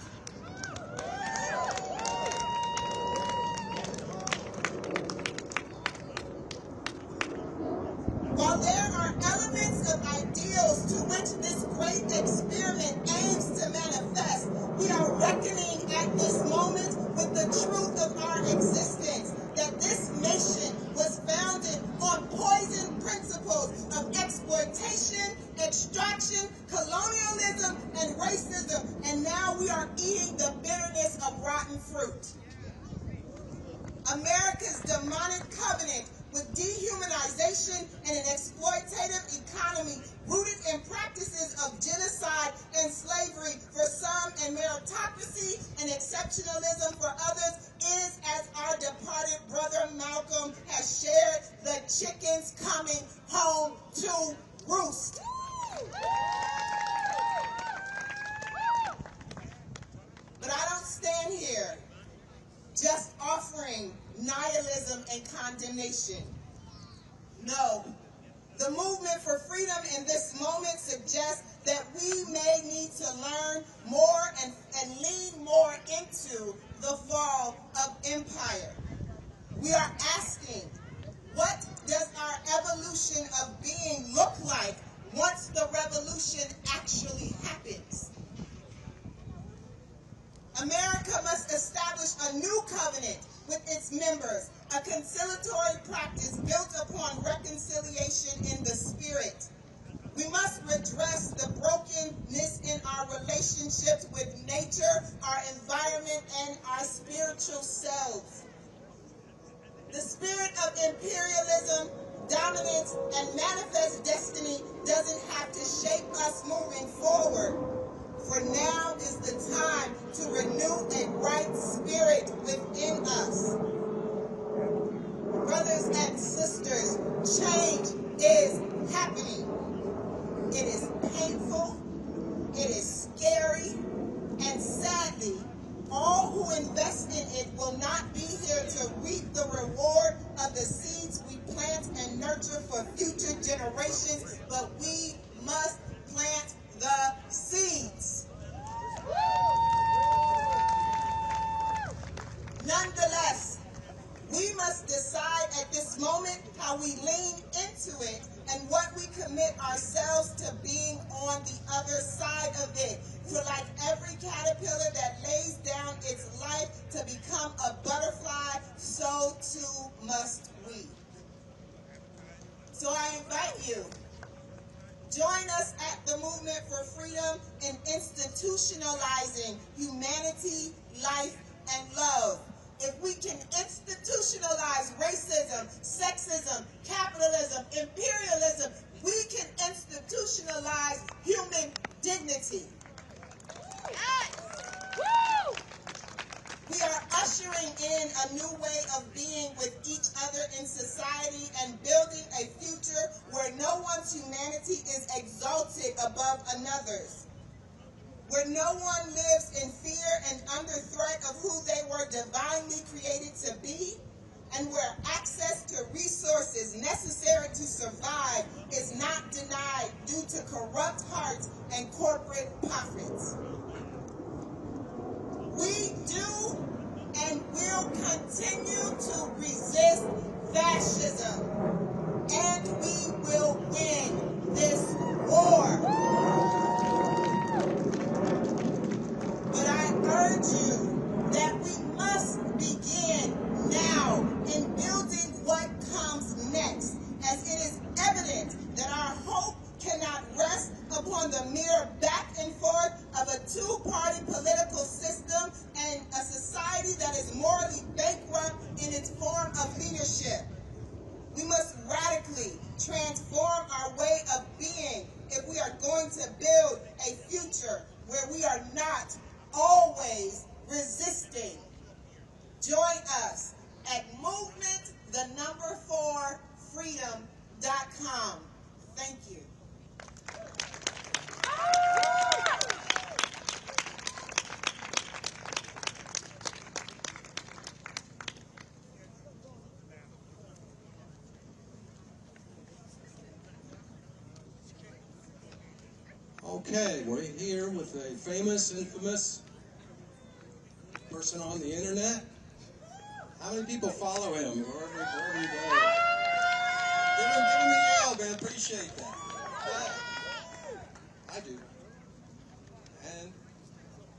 [SPEAKER 7] While there are elements of ideals to which this great experiment aims to manifest, we are reckoning at this moment with the truth of our existence, that this nation was founded on poison principles of exploitation, extraction, colonialism, and racism, and now we are eating the bitterness of rotten fruit. America's demonic covenant with dehumanization and an exploitative economy rooted in practices of genocide and slavery for some and meritocracy and exceptionalism for others is, as our departed brother Malcolm has shared, the chickens coming home to roost. But I don't stand here just offering nihilism and condemnation. No, The movement for freedom in this moment suggests that we may need to learn more and lean more into the fall of empire. We are asking, what does our evolution of being look like once the revolution actually happens? America must establish a new covenant with its members, a conciliatory practice built upon reconciliation in the spirit. We must redress the brokenness in our relationships with nature, our environment, and our spiritual selves. The spirit of imperialism, dominance, and manifest destiny doesn't have to shape us moving forward. For now is the time to renew a right spirit within us. Brothers and sisters, change is happening. It is painful, it is scary, and sadly, all who invest in it will not be here to reap the reward of the seeds we plant and nurture for future generations, but we must plant the seeds. Nonetheless, we must decide at this moment how we lean into it and what we commit ourselves to being on the other side of it. For like every caterpillar that lays down its life to become a butterfly, so too must we. So I invite you, join us at the Movement for Freedom in institutionalizing humanity, life, and love. If we can institutionalize racism, sexism, capitalism, imperialism, we can institutionalize human dignity. We are ushering in a new way of being with each other in society and building a future where no one's humanity is exalted above another's, where no one lives in fear and under threat of who they were divinely created to be, and where access to resources necessary to survive is not denied due to corrupt hearts and corporate profits. We do and will continue to resist fascism, and we will win this war. But I urge you that we must begin now in building what comes next, as it is evident that our hope cannot rest upon the mere back and forth of a two-party political system and a society that is morally bankrupt in its form of leadership. We must radically transform our way of being if we are going to build a future where we are not always resisting. Join us at movement4freedom.com. Thank you.
[SPEAKER 2] Okay, we're here with a famous, infamous person on the internet. How many people follow him wherever he goes? Give him a yell, man. Appreciate that. Yeah. I do. And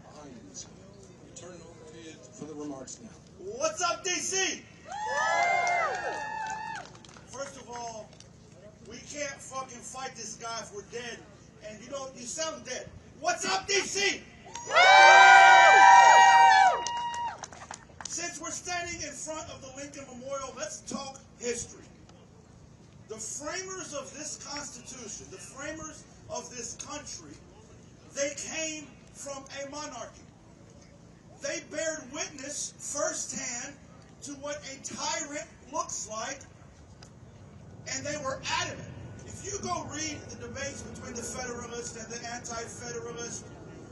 [SPEAKER 2] behind you. So we turn it over to you for the remarks now.
[SPEAKER 8] What's up, DC? First of all, we can't fucking fight this guy if we're dead. And you sound dead. What's up, DC? Since we're standing in front of the Lincoln Memorial, let's talk history. The framers of this Constitution, the framers of this country, they came from a monarchy. They bared witness firsthand to what a tyrant looks like, and they were adamant. If you go read the debates between the Federalists and the Anti-Federalists,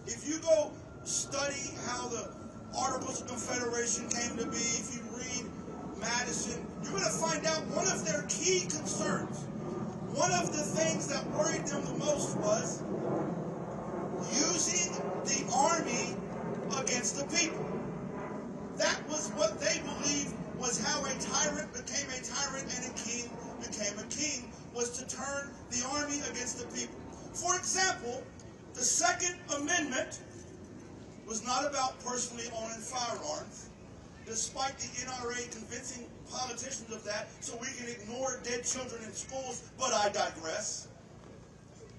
[SPEAKER 8] if you go study how the Articles of Confederation came to be, if you read Madison, you're going to find out one of their key concerns one of the things that worried them the most was using the army against the people. That was what they believed was how a tyrant became a tyrant and a king became a king, was to turn the army against the people. For example, the Second Amendment was not about personally owning firearms, despite the NRA convincing politicians of that so we can ignore dead children in schools, but I digress.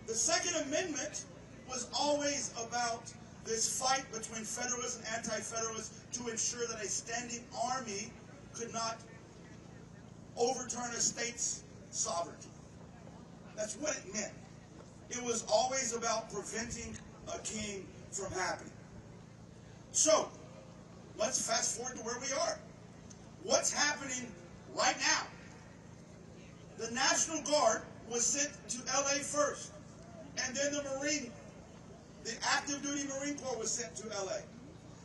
[SPEAKER 8] The Second Amendment was always about this fight between Federalists and Anti-Federalists to ensure that a standing army could not overturn a state's sovereignty. That's what it meant. It was always about preventing a king from happening. So, let's fast forward to where we are. What's happening right now? The National Guard was sent to LA first, and then the active duty Marine Corps was sent to LA.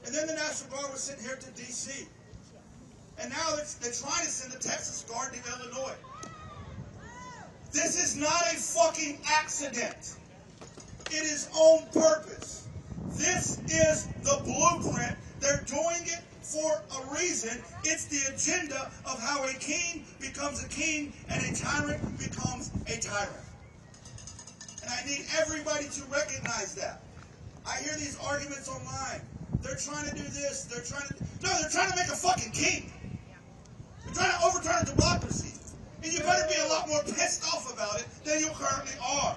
[SPEAKER 8] And then the National Guard was sent here to DC. And now they're trying to send the Texas Guard to Illinois. This is not a fucking accident. It is on purpose. This is the blueprint. They're doing it for a reason. It's the agenda of how a king becomes a king and a tyrant becomes a tyrant. And I need everybody to recognize that. I hear these arguments online. They're trying to do this. They're trying to make a fucking king. They're trying to overturn a democracy. And you better be a lot more pissed off about it than you currently are.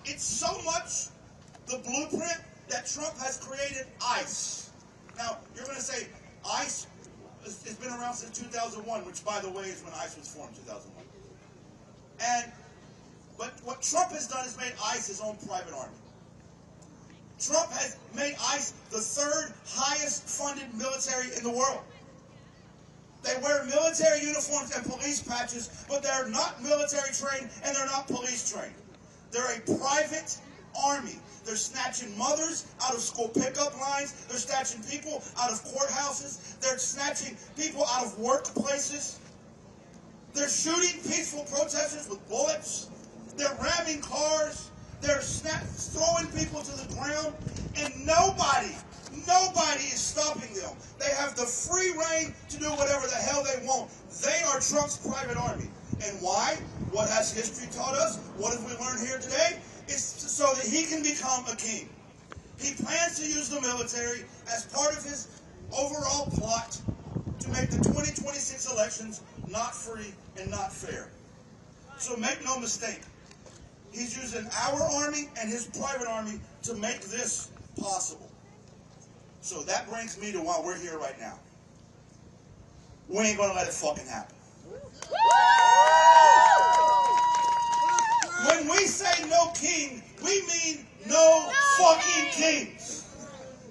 [SPEAKER 8] It's so much the blueprint that Trump has created ICE. Now, you're going to say ICE has been around since 2001, which, by the way, is when ICE was formed, 2001. But what Trump has done is made ICE his own private army. Trump has made ICE the third highest funded military in the world. They wear military uniforms and police patches, but they're not military trained and they're not police trained. They're a private army. They're snatching mothers out of school pickup lines. They're snatching people out of courthouses. They're snatching people out of workplaces. They're shooting peaceful protesters with bullets. They're ramming cars. They're throwing people to the ground. And nobody is stopping them. They have the free reign to do whatever the hell they want. They are Trump's private army. And why? What has history taught us? What have we learned here today? It's so that he can become a king. He plans to use the military as part of his overall plot to make the 2026 elections not free and not fair. So make no mistake, he's using our army and his private army to make this possible. So that brings me to why we're here right now. We ain't gonna let it fucking happen. When we say no king, we mean no fucking kings.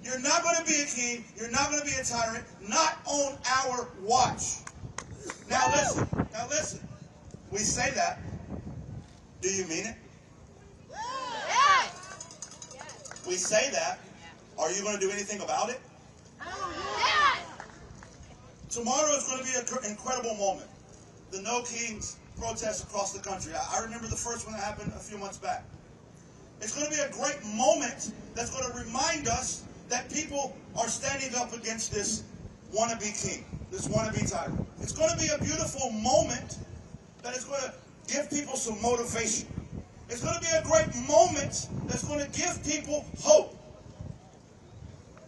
[SPEAKER 8] You're not going to be a king. You're not going to be a tyrant. Not on our watch. Now listen. We say that. Do you mean it? Yes. We say that. Are you going to do anything about it? Yes. Tomorrow is going to be an incredible moment. The No Kings protests across the country. I remember the first one that happened a few months back. It's going to be a great moment that's going to remind us that people are standing up against this wannabe king, this wannabe tyrant. It's going to be a beautiful moment that is going to give people some motivation. It's going to be a great moment that's going to give people hope.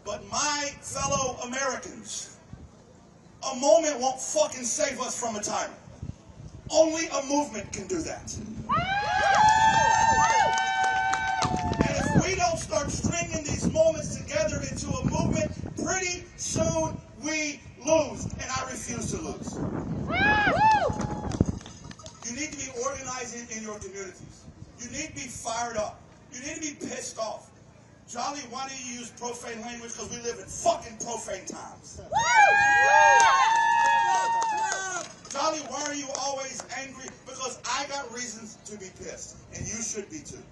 [SPEAKER 8] But my fellow Americans, a moment won't fucking save us from a tyrant. Only a movement can do that. And if we don't start stringing these moments together into a movement, pretty soon we lose. And I refuse to lose. You need to be organizing in your communities. You need to be fired up. You need to be pissed off. Jolly, why do you use profane language? Because we live in fucking profane times. Jolly, why are you always angry? Because I got reasons to be pissed, and you should be too.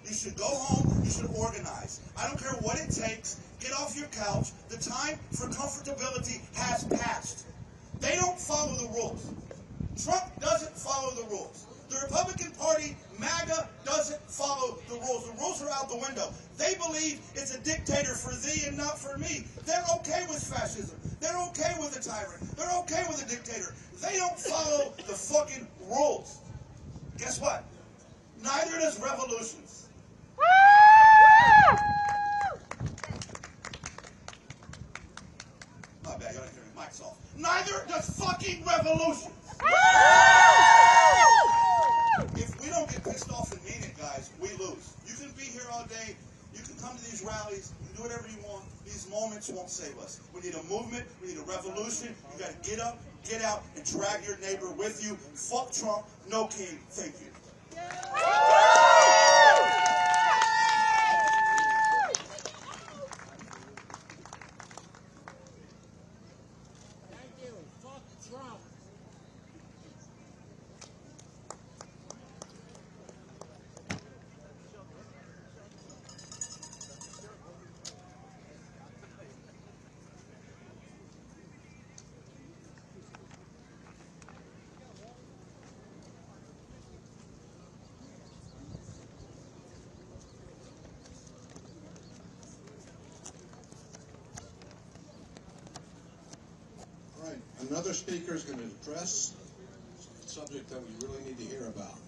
[SPEAKER 8] You should go home. You should organize. I don't care what it takes. Get off your couch. The time for comfortability has passed. They don't follow the rules. Trump doesn't follow the rules. The Republican Party, MAGA, doesn't follow the rules. The rules are out the window. They believe it's a dictator for thee and not for me. They're okay with fascism. They're okay with a tyrant. They're okay with a dictator. They don't follow the fucking rules. Guess what? Neither does revolutions. My bad, y'all didn't hear me. Mic's off. Neither does fucking revolutions. If we don't get pissed off and mean it, guys, we lose. You can be here all day. You can come to these rallies. You can do whatever you want. These moments won't save us. We need a movement. We need a revolution. You got to get up, get out, and drag your neighbor with you. Fuck Trump. No king. Thank you.
[SPEAKER 2] Another speaker is going to address a subject that we really need to hear about.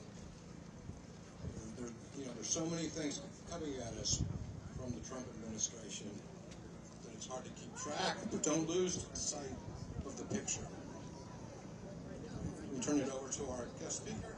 [SPEAKER 2] There's so many things coming at us from the Trump administration that it's hard to keep track, but don't lose sight of the picture. We'll turn it over to our guest speaker.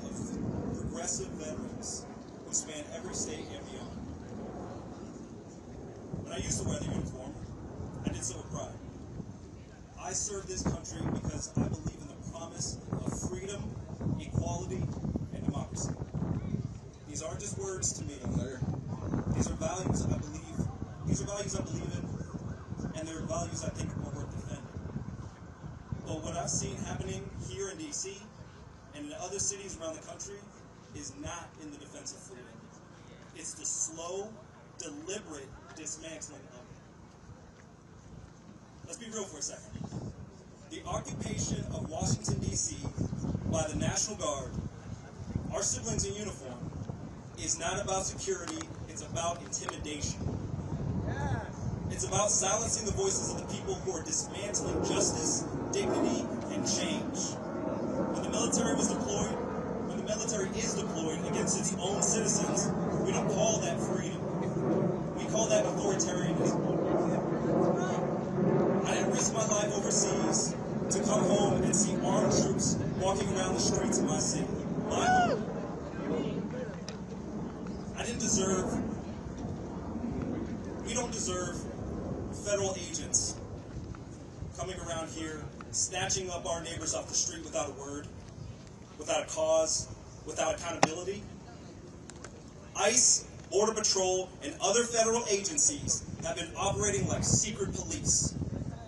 [SPEAKER 9] Of progressive veterans who span every state and beyond. When I used to wear the uniform, I did so with pride. I served this country because I believe in the promise of freedom, equality, and democracy. These aren't just words to me. These are values I believe. These are values I believe in, and they're values I think are worth defending. But what I've seen happening here in D.C. and in other cities around the country is not in the defense of freedom. It's the slow, deliberate dismantling of it. Let's be real for a second. The occupation of Washington, D.C. by the National Guard, our siblings in uniform, is not about security, it's about intimidation. It's about silencing the voices of the people who are dismantling justice, dignity, and change. When the military is deployed against its own citizens, we don't call that freedom. We call that authoritarianism. I didn't risk my life overseas to come home and see armed troops walking around the streets of my city, my home. We don't deserve federal agents coming around here, snatching up our neighbors off the street without a word, without a cause, without accountability. ICE, Border Patrol, and other federal agencies have been operating like secret police,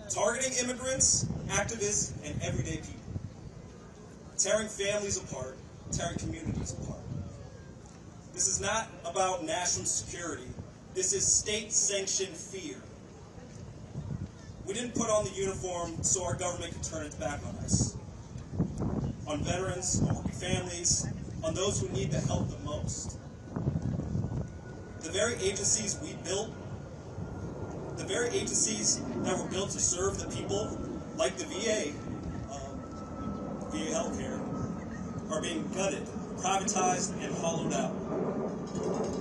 [SPEAKER 9] targeting immigrants, activists, and everyday people, tearing families apart, tearing communities apart. This is not about national security. This is state-sanctioned fear. We didn't put on the uniform so our government could turn its back on us, on veterans, on working families, on those who need the help the most. The very agencies we built, the very agencies that were built to serve the people, like the VA, VA healthcare, are being gutted, privatized, and hollowed out.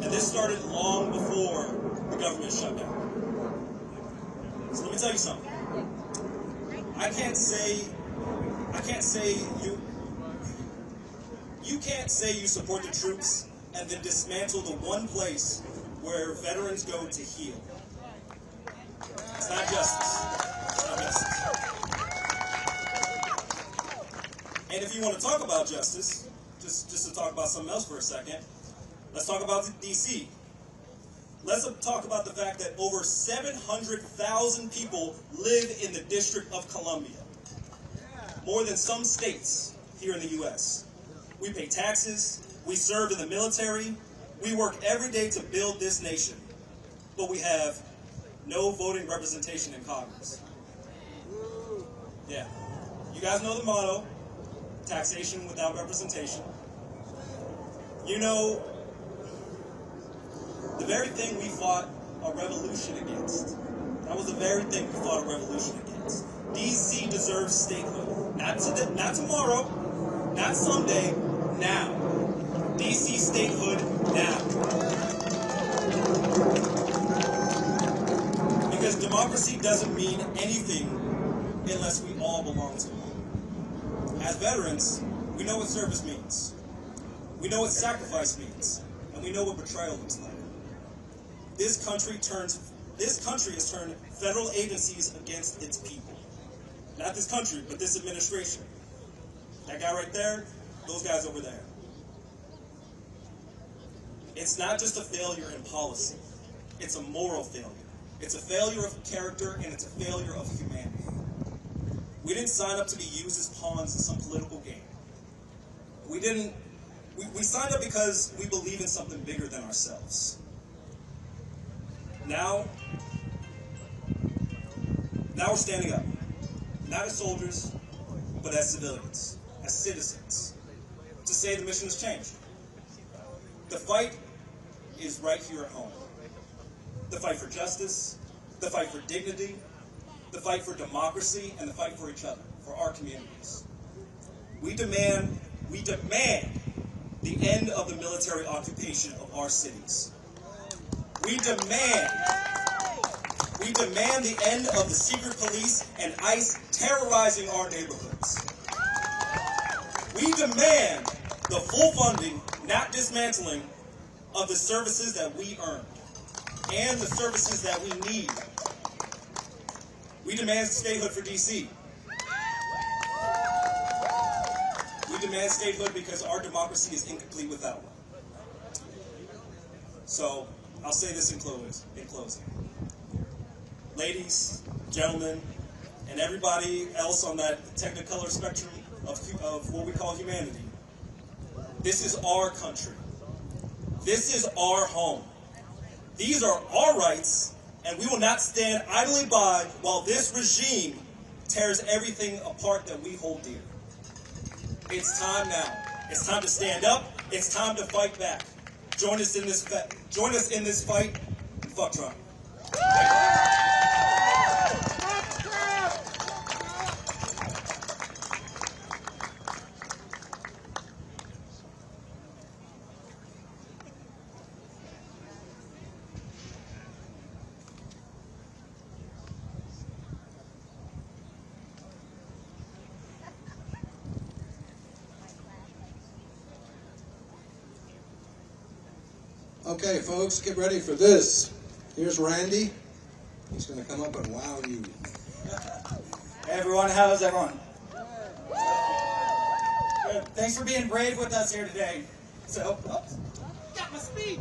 [SPEAKER 9] And this started long before the government shut down. So let me tell you something. You can't say you support the troops and then dismantle the one place where veterans go to heal. It's not justice. It's not justice. And if you want to talk about justice, just to talk about something else for a second, let's talk about DC. Let's talk about the fact that over 700,000 people live in the District of Columbia. More than some states here in the U.S. We pay taxes, we serve in the military, we work every day to build this nation, but we have no voting representation in Congress. Yeah. You guys know the motto, taxation without representation. You know, the very thing we fought a revolution against, that was the very thing we fought a revolution against. DC deserves statehood. Not tomorrow, not someday, now. DC statehood now. Because democracy doesn't mean anything unless we all belong to it. As veterans, we know what service means. We know what sacrifice means. And we know what betrayal looks like. This country has turned federal agencies against its people. Not this country, but this administration. That guy right there, those guys over there. It's not just a failure in policy. It's a moral failure. It's a failure of character, and it's a failure of humanity. We didn't sign up to be used as pawns in some political game. We signed up because we believe in something bigger than ourselves. Now we're standing up. Not as soldiers, but as civilians, as citizens, to say the mission has changed. The fight is right here at home. The fight for justice, the fight for dignity, the fight for democracy, and the fight for each other, for our communities. We demand the end of the military occupation of our cities. We demand the end of the secret police and ICE terrorizing our neighborhoods. We demand the full funding, not dismantling, of the services that we earn and the services that we need. We demand statehood for DC. We demand statehood because our democracy is incomplete without one. So, I'll say this in closing. Ladies, gentlemen, and everybody else on that technicolor spectrum of what we call humanity, this is our country. This is our home. These are our rights, and we will not stand idly by while this regime tears everything apart that we hold dear. It's time now. It's time to stand up. It's time to fight back. Join us in this fight, and fuck Trump.
[SPEAKER 2] Okay, folks, get ready for this. Here's Randy. He's going to come up and wow you.
[SPEAKER 10] Hey everyone, how's everyone? Good. Thanks for being brave with us here today. So, got my speech.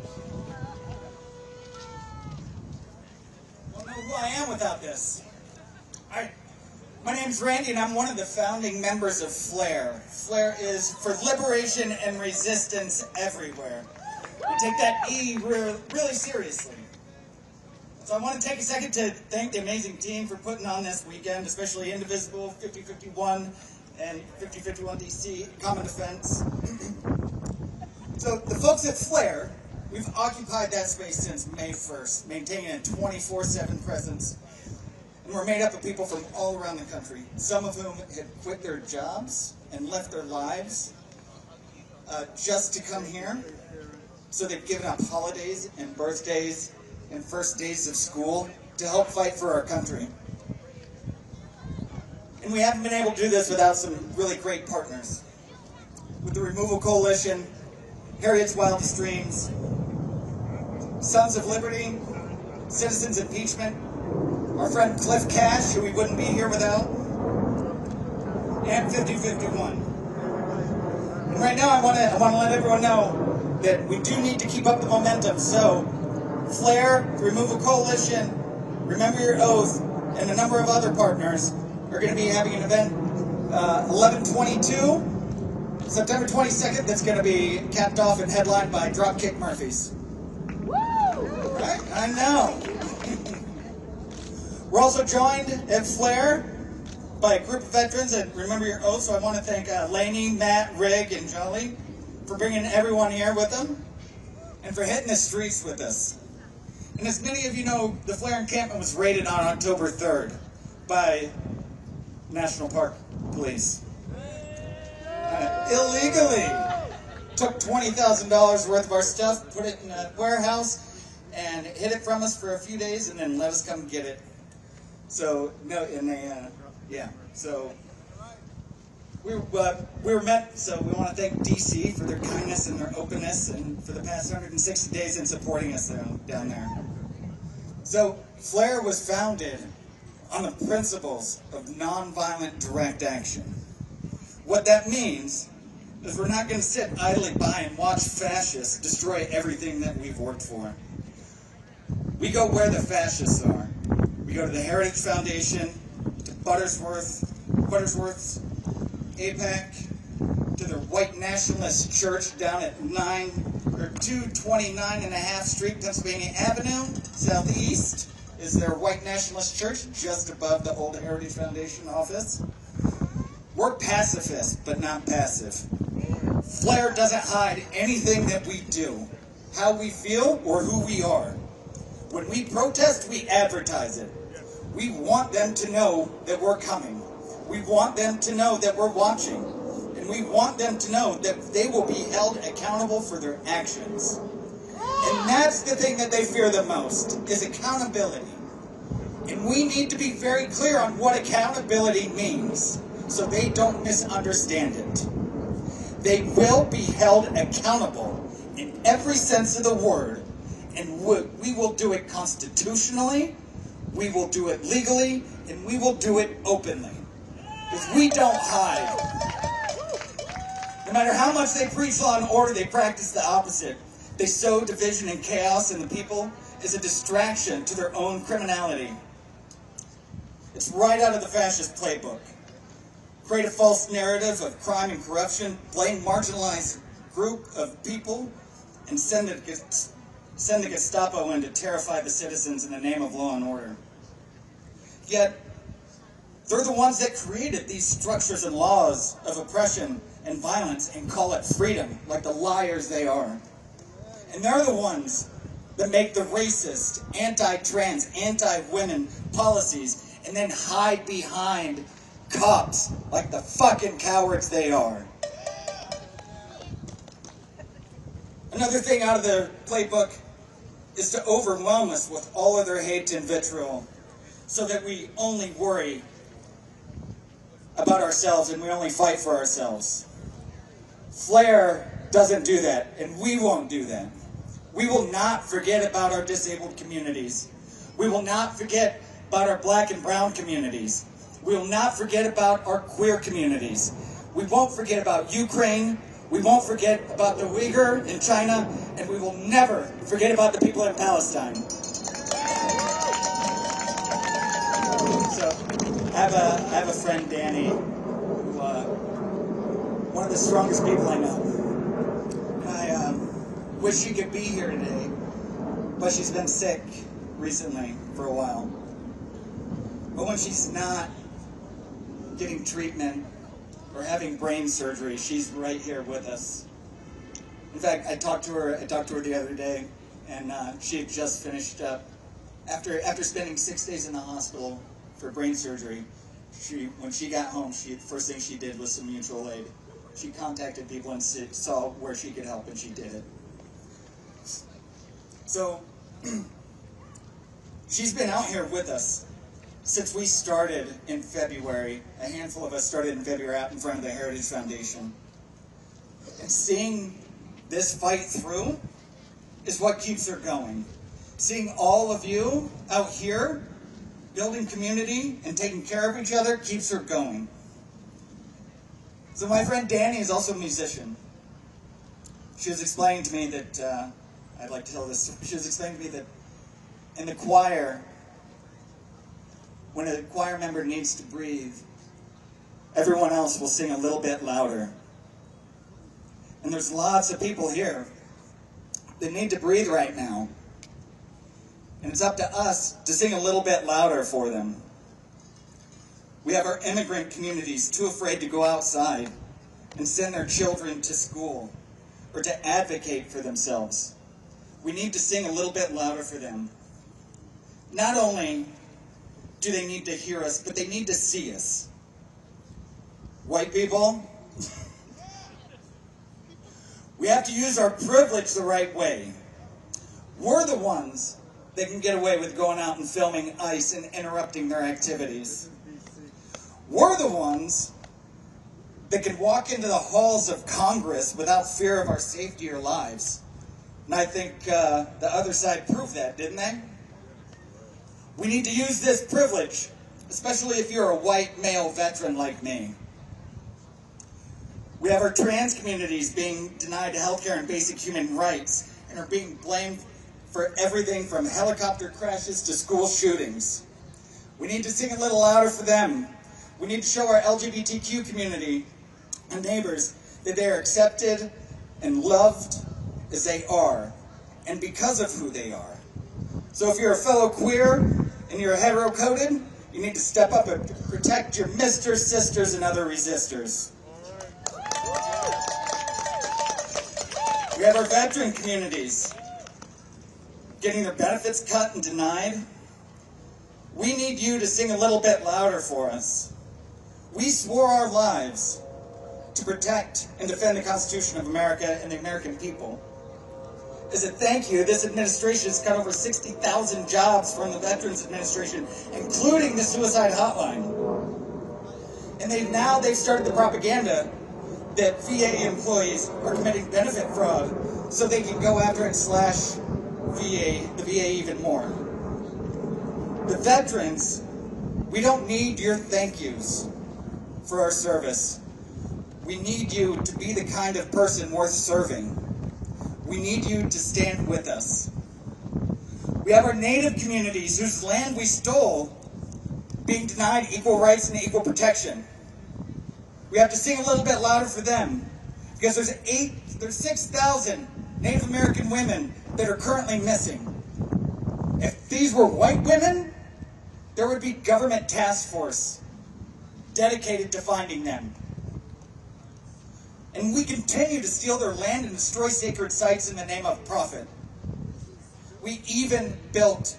[SPEAKER 10] Don't know who I am without this. My name's Randy, and I'm one of the founding members of FLAIR. FLAIR is for Liberation and Resistance Everywhere. We take that E really seriously. So I want to take a second to thank the amazing team for putting on this weekend, especially Indivisible, 5051, and 5051 DC, Common Defense. So the folks at FLAIR, we've occupied that space since May 1st, maintaining a 24/7 presence. And we're made up of people from all around the country, some of whom had quit their jobs and left their lives just to come here. So they've given up holidays and birthdays and first days of school to help fight for our country. And we haven't been able to do this without some really great partners. With the Removal Coalition, Harriet's Wildest Dreams, Sons of Liberty, Citizens Impeachment, our friend Cliff Cash, who we wouldn't be here without, and 5051. And right now I want to let everyone know that we do need to keep up the momentum. So Flare, Removal Coalition, Remember Your Oath, and a number of other partners are going to be having an event 11/22, September 22nd, that's going to be capped off and headlined by Dropkick Murphys. Woo! Right? I know. We're also joined at Flare by a group of veterans that Remember Your Oath, so I want to thank Lainey, Matt, Rig, and Jolly for bringing everyone here with them and for hitting the streets with us. And as many of you know, the Flare encampment was raided on October 3rd by National Park Police. Illegally took $20,000 worth of our stuff, put it in a warehouse, and hid it from us for a few days, and then let us come get it. So no, and they, So we were met. So we want to thank DC for their kindness and their openness, and for the past 160 days in supporting us down there. So Flare was founded on the principles of nonviolent direct action. What that means is we're not going to sit idly by and watch fascists destroy everything that we've worked for. We go where the fascists are. We go to the Heritage Foundation, to Buttersworth's APAC, to their white nationalist church down at 229.5 Street, Pennsylvania Avenue, southeast, is their white nationalist church just above the old Heritage Foundation office. We're pacifists, but not passive. Flare doesn't hide anything that we do, how we feel, or who we are. When we protest, we advertise it. We want them to know that we're coming. We want them to know that we're watching. And we want them to know that they will be held accountable for their actions. And that's the thing that they fear the most, is accountability. And we need to be very clear on what accountability means, so they don't misunderstand it. They will be held accountable in every sense of the word, and we will do it constitutionally, we will do it legally, and we will do it openly. Because we don't hide. No matter how much they preach law and order, they practice the opposite. They sow division and chaos in the people as a distraction to their own criminality. It's right out of the fascist playbook. Create a false narrative of crime and corruption, blame marginalized group of people, and send the Gestapo in to terrify the citizens in the name of law and order. Yet, they're the ones that created these structures and laws of oppression and violence and call it freedom, like the liars they are. And they're the ones that make the racist, anti-trans, anti-women policies and then hide behind cops like the fucking cowards they are. Another thing out of their playbook is to overwhelm us with all of their hate and vitriol so that we only worry about ourselves and we only fight for ourselves. Flare doesn't do that, and we won't do that. We will not forget about our disabled communities. We will not forget about our black and brown communities. We will not forget about our queer communities. We won't forget about Ukraine. We won't forget about the Uyghur in China, and we will never forget about the people in Palestine. So, I have a friend, Danny, who, one of the strongest people I know. And I wish she could be here today, but she's been sick recently for a while. But when she's not getting treatment or having brain surgery, she's right here with us. In fact, I talked to her the other day, and she had just finished up. After spending 6 days in the hospital for brain surgery, when she got home, first thing she did was some mutual aid. She contacted people and saw where she could help, and she did it. So, she's been out here with us since we started in February. A handful of us started in February out in front of the Heritage Foundation. And seeing this fight through is what keeps her going. Seeing all of you out here Building community and taking care of each other keeps her going. So my friend Danny is also a musician. She was explaining to me that, I'd like to tell this story. She was explaining to me that in the choir, when a choir member needs to breathe, everyone else will sing a little bit louder. And there's lots of people here that need to breathe right now. And it's up to us to sing a little bit louder for them. We have our immigrant communities too afraid to go outside and send their children to school or to advocate for themselves. We need to sing a little bit louder for them. Not only do they need to hear us, but they need to see us. White people, we have to use our privilege the right way. We're the ones that can get away with going out and filming ICE and interrupting their activities. We're the ones that can walk into the halls of Congress without fear of our safety or lives. And I think the other side proved that, didn't they? We need to use this privilege, especially if you're a white male veteran like me. We have our trans communities being denied healthcare and basic human rights and are being blamed for everything from helicopter crashes to school shootings. We need to sing a little louder for them. We need to show our LGBTQ community and neighbors that they are accepted and loved as they are, and because of who they are. So if you're a fellow queer and you're hetero-coded, you need to step up and protect your misters, sisters, and other resistors. We have our veteran communities getting their benefits cut and denied. We need you to sing a little bit louder for us. We swore our lives to protect and defend the Constitution of America and the American people. As a thank you, this administration has cut over 60,000 jobs from the Veterans Administration, including the suicide hotline. And they've started the propaganda that VA employees are committing benefit fraud so they can go after and slash the VA even more. The veterans, we don't need your thank yous for our service. We need you to be the kind of person worth serving. We need you to stand with us. We have our native communities whose land we stole being denied equal rights and equal protection. We have to sing a little bit louder for them because there's 6,000 Native American women that are currently missing. If these were white women, there would be government task force dedicated to finding them. And we continue to steal their land and destroy sacred sites in the name of profit. We even built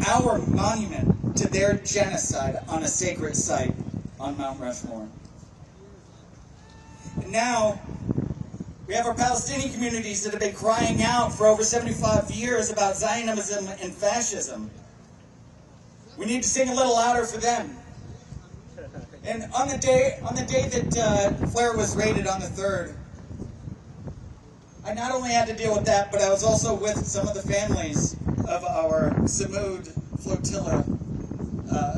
[SPEAKER 10] our monument to their genocide on a sacred site on Mount Rushmore. And now, we have our Palestinian communities that have been crying out for over 75 years about Zionism and fascism. We need to sing a little louder for them. And on the day that Flair was raided on the 3rd, I not only had to deal with that, but I was also with some of the families of our Samud flotilla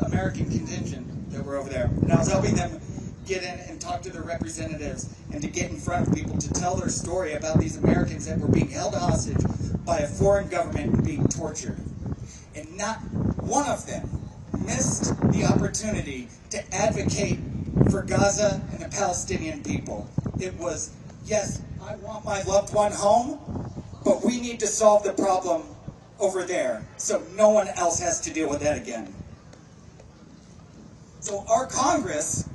[SPEAKER 10] American contingent that were over there. And I was helping them get in and talk to their representatives and to get in front of people to tell their story about these Americans that were being held hostage by a foreign government and being tortured. And not one of them missed the opportunity to advocate for Gaza and the Palestinian people. It was, yes, I want my loved one home, but we need to solve the problem over there so no one else has to deal with that again. So our Congress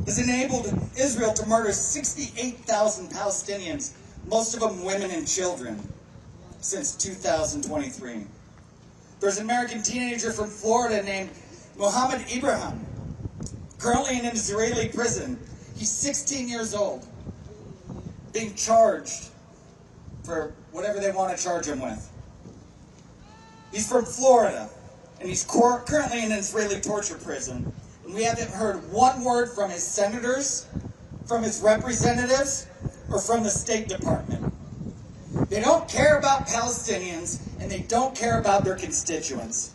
[SPEAKER 10] has enabled Israel to murder 68,000 Palestinians, most of them women and children, since 2023. There's an American teenager from Florida named Mohammed Ibrahim, currently in an Israeli prison. He's 16 years old, being charged for whatever they want to charge him with. He's from Florida, and he's currently in an Israeli torture prison. And we haven't heard one word from his senators, from his representatives, or from the State Department. They don't care about Palestinians, and they don't care about their constituents.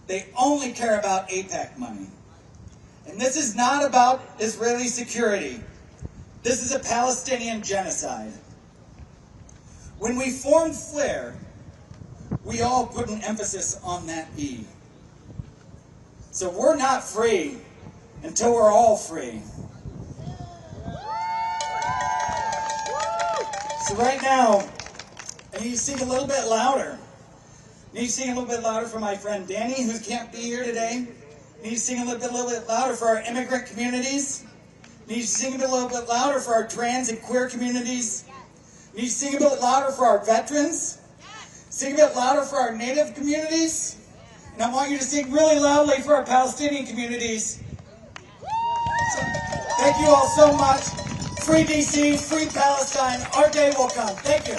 [SPEAKER 10] They only care about AIPAC money. And this is not about Israeli security. This is a Palestinian genocide. When we formed FLAIR, we all put an emphasis on that E. So we're not free until we're all free. So right now, I need to sing a little bit louder. I need to sing a little bit louder for my friend Danny, who can't be here today. I need to sing a little bit louder for our immigrant communities. I need to sing a little bit louder for our trans and queer communities. I need to sing a bit louder for our veterans. Sing a bit louder for our native communities. And I want you to sing really loudly for our Palestinian communities. So, thank you all so much. Free DC, free Palestine. Our day will come. Thank you.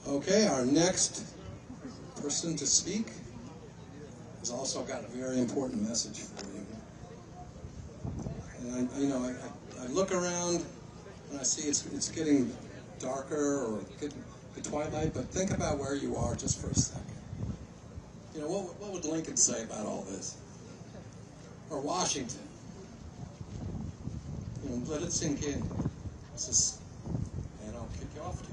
[SPEAKER 2] Okay, our next person to speak has also got a very important message for you. And I look around and I see it's getting darker or getting the twilight, but think about where you are just for a second. You know, what would Lincoln say about all this? Or Washington? You know, let it sink in. And I'll kick you off to.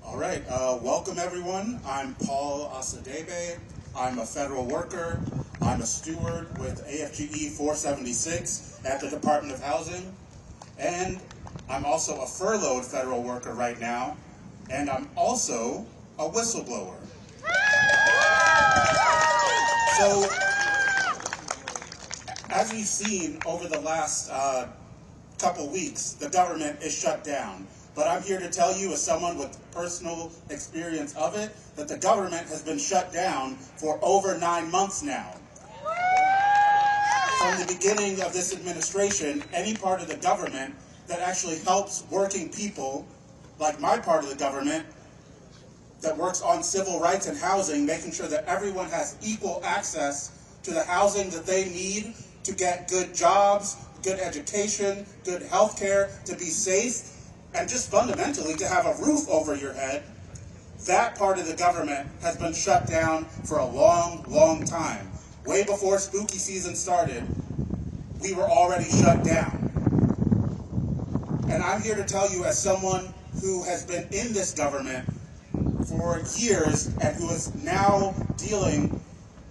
[SPEAKER 11] All right, welcome everyone. I'm Paul Asadebe. I'm a federal worker. I'm a steward with AFGE 476 at the Department of Housing. And I'm also a furloughed federal worker right now. And I'm also a whistleblower. So, as we've seen over the last couple weeks, the government is shut down. But I'm here to tell you, as someone with personal experience of it, that the government has been shut down for over 9 months now. From the beginning of this administration, any part of the government that actually helps working people, like my part of the government, that works on civil rights and housing, making sure that everyone has equal access to the housing that they need to get good jobs, good education, good health care, to be safe, and just fundamentally to have a roof over your head, that part of the government has been shut down for a long, long time. Way before spooky season started, we were already shut down. And I'm here to tell you, as someone who has been in this government for years and who is now dealing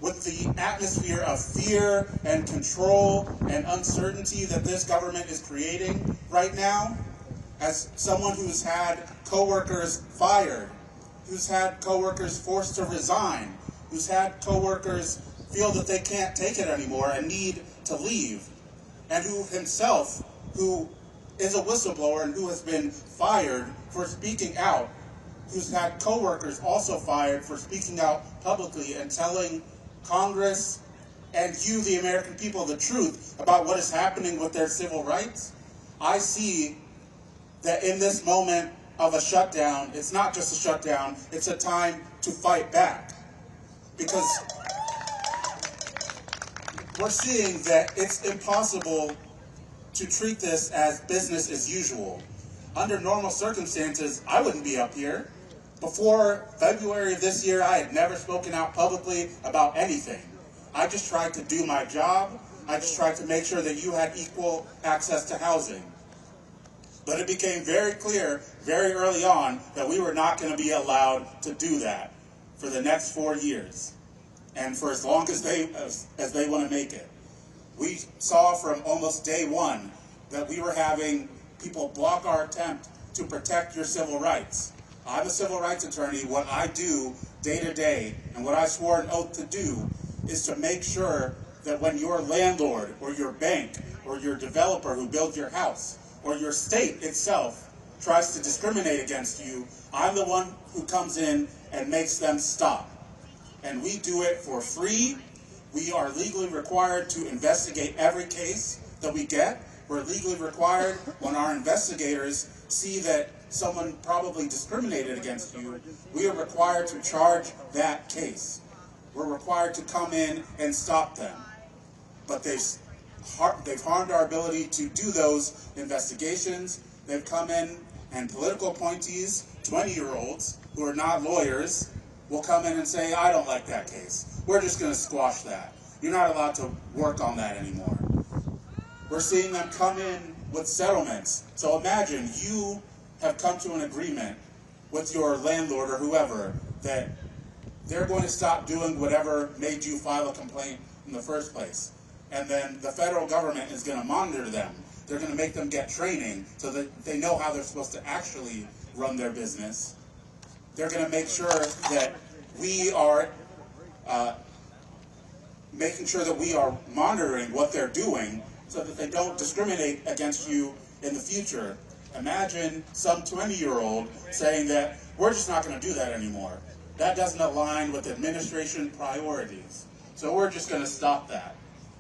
[SPEAKER 11] with the atmosphere of fear and control and uncertainty that this government is creating right now, as someone who's had coworkers fired, who's had coworkers forced to resign, who's had coworkers feel that they can't take it anymore and need to leave, and who himself, who is a whistleblower and who has been fired for speaking out, who's had coworkers also fired for speaking out publicly and telling Congress and you, the American people, the truth about what is happening with their civil rights. I see that in this moment of a shutdown, it's not just a shutdown, it's a time to fight back. Because we're seeing that it's impossible to treat this as business as usual. Under normal circumstances, I wouldn't be up here. Before February of this year, I had never spoken out publicly about anything. I just tried to do my job. I just tried to make sure that you had equal access to housing. But it became very clear very early on that we were not going to be allowed to do that for the next 4 years and for as long as they want to make it. We saw from almost day one that we were having people block our attempt to protect your civil rights. I'm a civil rights attorney. What I do day to day and what I swore an oath to do is to make sure that when your landlord or your bank or your developer who builds your house or your state itself tries to discriminate against you, I'm the one who comes in and makes them stop. And we do it for free. We are legally required to investigate every case that we get. We're legally required, when our investigators see that someone probably discriminated against you, we are required to charge that case. We're required to come in and stop them. But they've harmed our ability to do those investigations. They've come in, and political appointees, 20-year-olds who are not lawyers, will come in and say, I don't like that case. We're just going to squash that. You're not allowed to work on that anymore. We're seeing them come in with settlements. So imagine you have come to an agreement with your landlord or whoever that they're going to stop doing whatever made you file a complaint in the first place. And then the federal government is going to monitor them. They're going to make them get training so that they know how they're supposed to actually run their business. They're going to make sure that we are making sure that we are monitoring what they're doing so that they don't discriminate against you in the future. Imagine some 20-year-old saying that we're just not going to do that anymore. That doesn't align with administration priorities. So we're just going to stop that.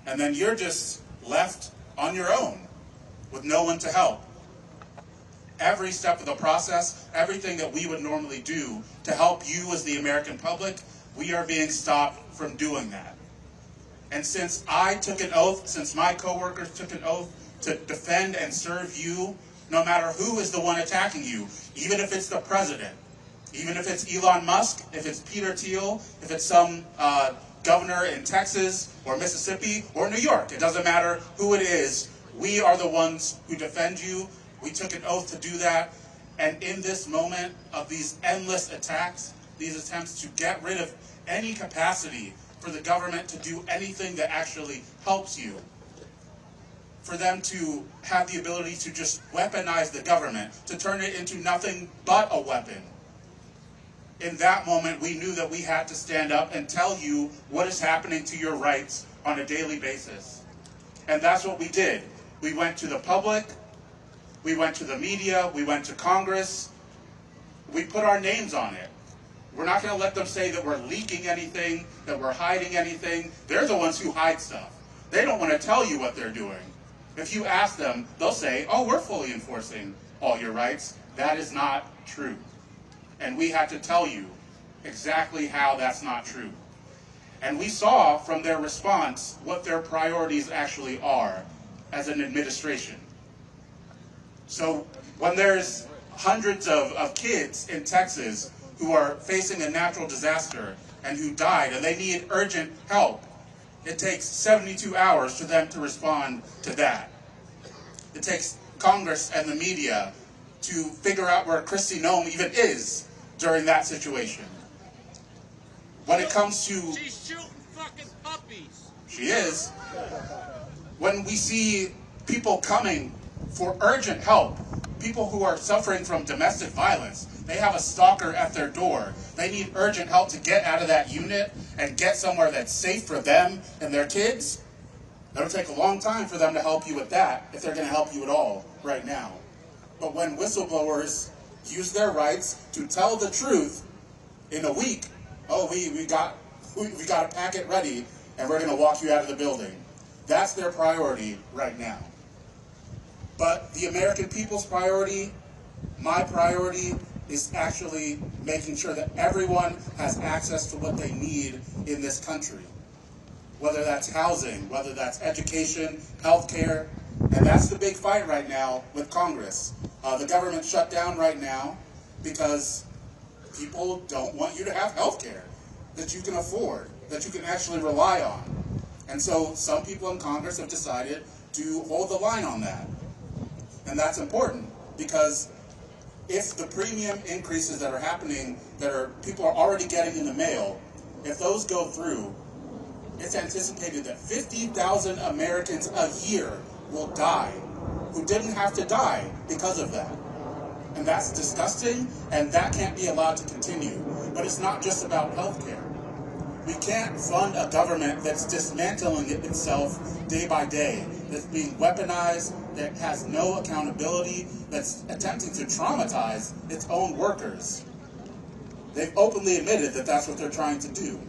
[SPEAKER 11] And then you're just left on your own with no one to help. Every step of the process, everything that we would normally do to help you as the American public, we are being stopped from doing that. And since I took an oath, since my coworkers took an oath to defend and serve you, no matter who is the one attacking you, even if it's the president, even if it's Elon Musk, if it's Peter Thiel, if it's some governor in Texas or Mississippi or New York, it doesn't matter who it is, we are the ones who defend you. We took an oath to do that. And in this moment of these endless attacks, these attempts to get rid of any capacity for the government to do anything that actually helps you, for them to have the ability to just weaponize the government, to turn it into nothing but a weapon. In that moment, we knew that we had to stand up and tell you what is happening to your rights on a daily basis. And that's what we did. We went to the public, we went to the media, we went to Congress, we put our names on it. We're not going to let them say that we're leaking anything, that we're hiding anything. They're the ones who hide stuff. They don't want to tell you what they're doing. If you ask them, they'll say, oh, we're fully enforcing all your rights. That is not true. And we had to tell you exactly how that's not true. And we saw from their response what their priorities actually are as an administration. So when there's hundreds of kids in Texas who are facing a natural disaster and who died and they need urgent help, it takes 72 hours for them to respond to that. It takes Congress and the media to figure out where Kristi Noem even is during that situation. When it comes to...
[SPEAKER 6] She's shooting fucking puppies.
[SPEAKER 11] She is. When we see people coming for urgent help, people who are suffering from domestic violence, they have a stalker at their door. They need urgent help to get out of that unit and get somewhere that's safe for them and their kids. It'll take a long time for them to help you with that, if they're going to help you at all right now. But when whistleblowers use their rights to tell the truth in a week, oh, we got a packet ready and we're going to walk you out of the building. That's their priority right now. But the American people's priority, my priority, is actually making sure that everyone has access to what they need in this country. Whether that's housing, whether that's education, healthcare, and that's the big fight right now with Congress. The government shut down right now because people don't want you to have healthcare that you can afford, that you can actually rely on. And so some people in Congress have decided to hold the line on that. And that's important because if the premium increases that are happening, people are already getting in the mail, if those go through, it's anticipated that 50,000 Americans a year will die who didn't have to die because of that. And that's disgusting, and that can't be allowed to continue. But it's not just about healthcare. We can't fund a government that's dismantling itself day by day, that's being weaponized, that has no accountability, that's attempting to traumatize its own workers. They've openly admitted that that's what they're trying to do.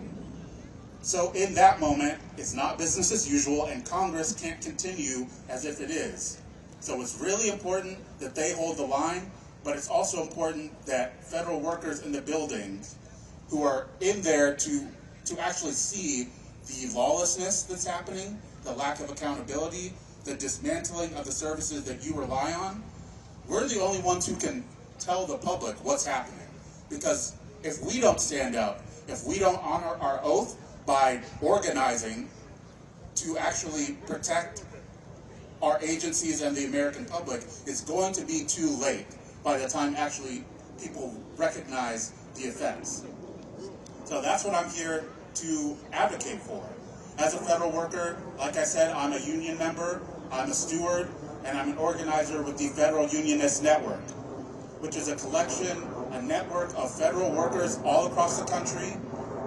[SPEAKER 11] So in that moment, it's not business as usual, and Congress can't continue as if it is. So it's really important that they hold the line, but it's also important that federal workers in the buildings who are in there to actually see the lawlessness that's happening, the lack of accountability, the dismantling of the services that you rely on, we're the only ones who can tell the public what's happening. Because if we don't stand up, if we don't honor our oath by organizing to actually protect our agencies and the American public, it's going to be too late by the time actually people recognize the effects. So that's what I'm here to advocate for. As a federal worker, like I said, I'm a union member, I'm a steward, and I'm an organizer with the Federal Unionist Network, which is a collection, a network of federal workers all across the country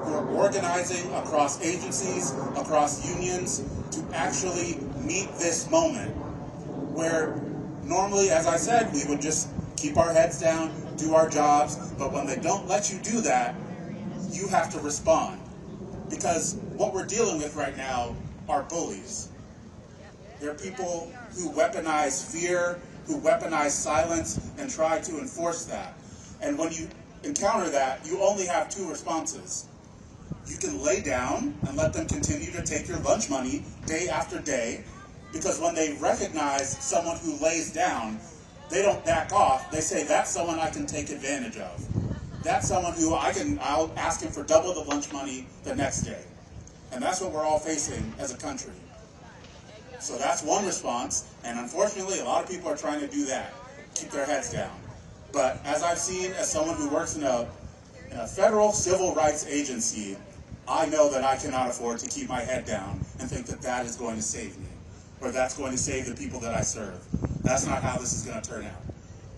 [SPEAKER 11] who are organizing across agencies, across unions, to actually meet this moment where normally, as I said, we would just keep our heads down, do our jobs, but when they don't let you do that, you have to respond. Because what we're dealing with right now are bullies. They're people who weaponize fear, who weaponize silence, and try to enforce that. And when you encounter that, you only have two responses. You can lay down and let them continue to take your lunch money day after day, because when they recognize someone who lays down, they don't back off. They say, that's someone I can take advantage of. That's someone who I'll ask him for double the lunch money the next day. And that's what we're all facing as a country. So that's one response, and unfortunately a lot of people are trying to do that, keep their heads down. But as I've seen, as someone who works in a federal civil rights agency, I know that I cannot afford to keep my head down and think that that is going to save me, or that's going to save the people that I serve. That's not how this is going to turn out.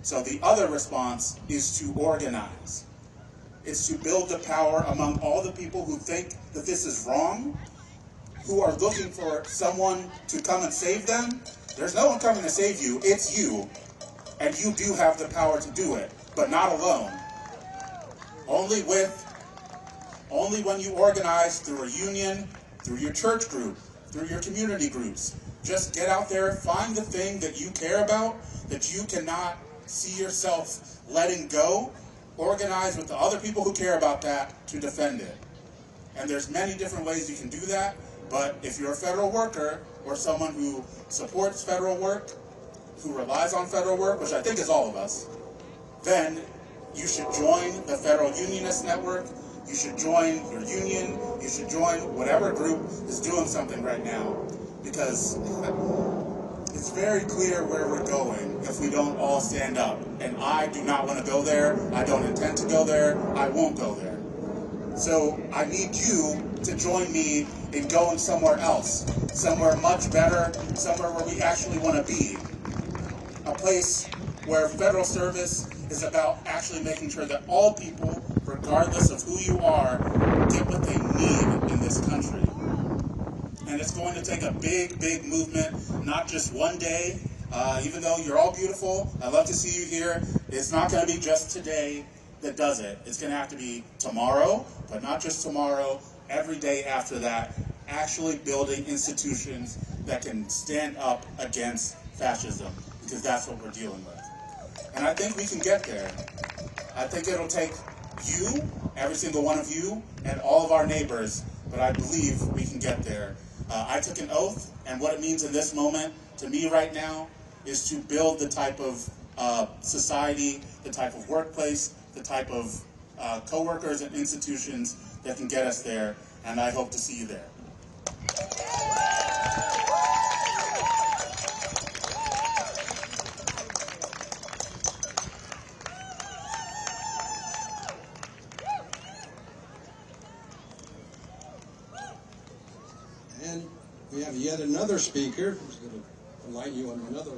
[SPEAKER 11] So the other response is to organize. It's to build the power among all the people who think that this is wrong, who are looking for someone to come and save them. There's no one coming to save you, it's you. And you do have the power to do it, but not alone. Only when you organize through a union, through your church group, through your community groups. Just get out there, find the thing that you care about, that you cannot see yourself letting go. Organize with the other people who care about that to defend it. And there's many different ways you can do that, but if you're a federal worker or someone who supports federal work, who relies on federal work, which I think is all of us, then you should join the Federal Unionist Network, you should join your union, you should join whatever group is doing something right now, because it's very clear where we're going if we don't all stand up. And I do not want to go there, I don't intend to go there, I won't go there. So I need you to join me in going somewhere else, somewhere much better, somewhere where we actually want to be. A place where federal service is about actually making sure that all people, regardless of who you are, get what they need in this country. And it's going to take a big, big movement, not just one day. Even though you're all beautiful, I love to see you here, it's not going to be just today that does it. It's going to have to be tomorrow, but not just tomorrow, every day after that, actually building institutions that can stand up against fascism, because that's what we're dealing with. And I think we can get there. I think it'll take you, every single one of you, and all of our neighbors, but I believe we can get there. I took an oath, and what it means in this moment, to me right now, is to build the type of society, the type of workplace, the type of co-workers and institutions that can get us there, and I hope to see you there.
[SPEAKER 2] And we have yet another speaker who's going to enlighten you on another,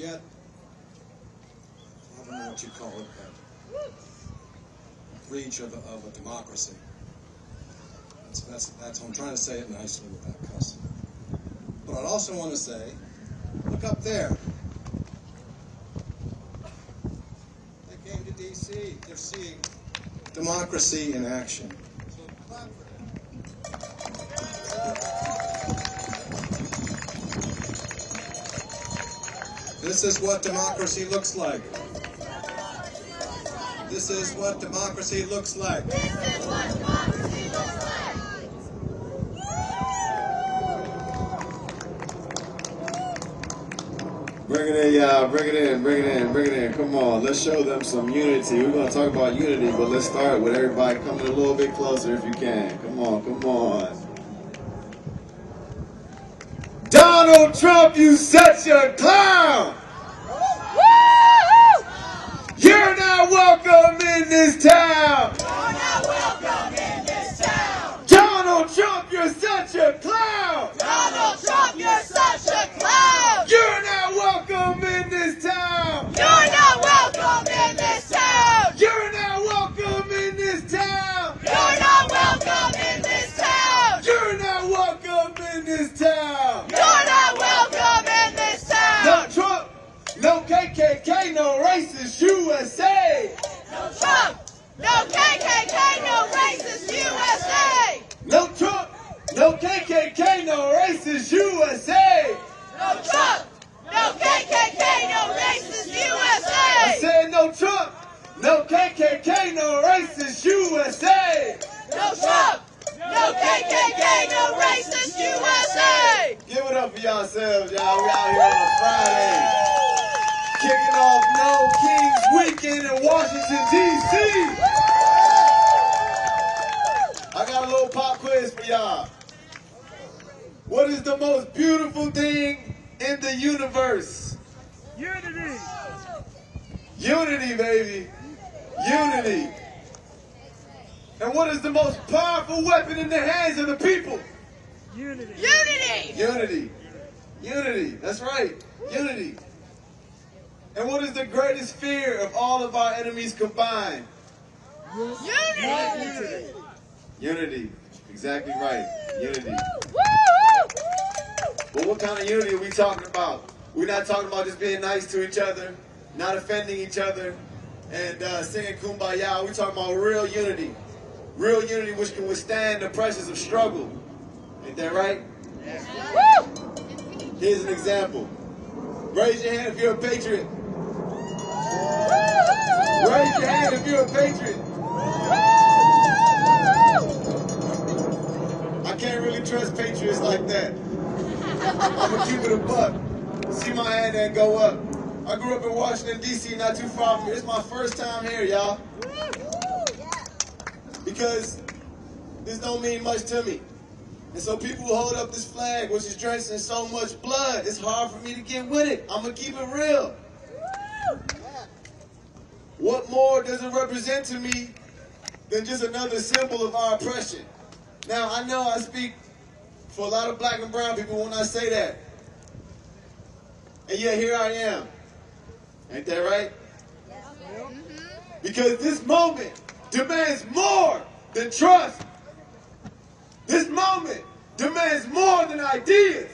[SPEAKER 2] I don't know what you call it, but breach of a democracy. That's I'm trying to say it nicely without cussing. But I'd also want to say, look up there. They came to D.C. They're seeing democracy in action. So clap for them. This is what democracy looks like. This is what democracy looks like.
[SPEAKER 12] This is what democracy looks like.
[SPEAKER 13] Bring it in, y'all. Bring it in, bring it in, bring it in. Come on, let's show them some unity. We're going to talk about unity, but let's start with everybody coming a little bit closer if you can. Come on, come on. Donald Trump, you such a clown! You're not welcome in this town!
[SPEAKER 12] You're not welcome in this town!
[SPEAKER 13] Donald Trump, you're such a clown!
[SPEAKER 12] Donald Trump, you're such a clown!
[SPEAKER 13] You're not welcome in this town!
[SPEAKER 12] You're not welcome in this town!
[SPEAKER 13] You're not welcome in this town!
[SPEAKER 12] You're not welcome in this town!
[SPEAKER 13] You're not welcome in this town!
[SPEAKER 12] You're not welcome in this town!
[SPEAKER 13] No Trump, no KKK, no racist USA!
[SPEAKER 12] No Trump, no KKK, no racist USA!
[SPEAKER 13] No Trump, no KKK, no racist USA!
[SPEAKER 12] No Trump, no KKK, no racist USA!
[SPEAKER 13] I said no Trump, no KKK, no racist USA!
[SPEAKER 12] No Trump, no KKK, no racist USA!
[SPEAKER 13] Give it up for yourselves, y'all. We out here on a Friday. Kicking off No Kings Weekend in Washington, D.C. I got a little pop quiz for y'all. What is the most beautiful thing in the universe?
[SPEAKER 6] Unity.
[SPEAKER 13] Unity, baby. Unity. And what is the most powerful weapon in the hands of the people?
[SPEAKER 6] Unity.
[SPEAKER 12] Unity!
[SPEAKER 13] Unity. Unity. That's right. Unity. And what is the greatest fear of all of our enemies combined?
[SPEAKER 12] Unity!
[SPEAKER 13] Unity. Exactly right. Unity. But what kind of unity are we talking about? We're not talking about just being nice to each other, not offending each other, and singing Kumbaya. We're talking about real unity. Real unity which can withstand the pressures of struggle. Ain't that right?
[SPEAKER 12] Yes.
[SPEAKER 13] Here's an example. Raise your hand if you're a patriot. Raise your hand if you're a patriot. I can't really trust patriots like that. I'm gonna keep it a buck. See my hand and go up. I grew up in Washington, D.C., not too far from here. It's my first time here, y'all. Because this don't mean much to me. And so people who hold up this flag, which is drenched in so much blood, it's hard for me to get with it. I'm gonna keep it real. What more does it represent to me than just another symbol of our oppression? Now, I know I speak for a lot of black and brown people when I say that. And yet here I am. Ain't that right? Because this moment demands more than trust. This moment demands more than ideas.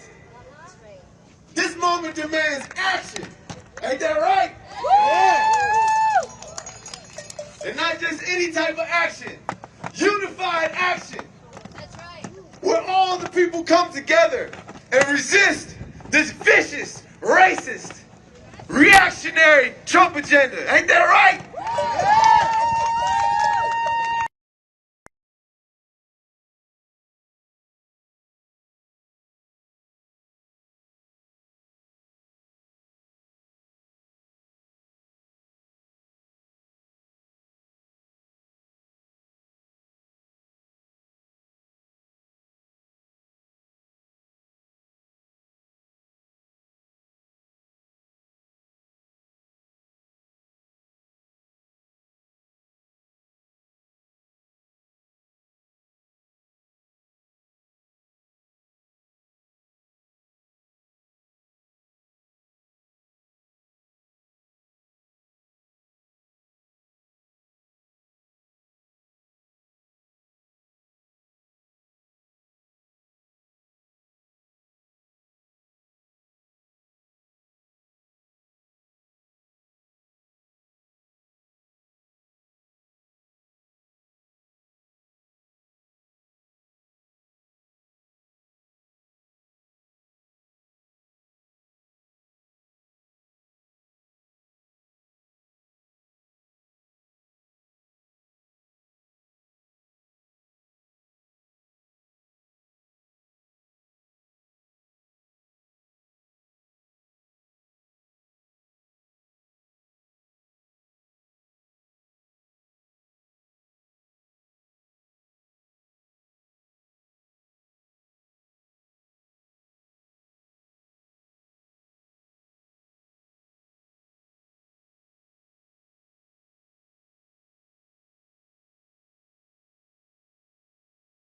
[SPEAKER 13] This moment demands action. Ain't that right? And not just any type of action. Unified action.
[SPEAKER 12] That's right.
[SPEAKER 13] Where all the people come together and resist this vicious, racist, reactionary Trump agenda. Ain't that right?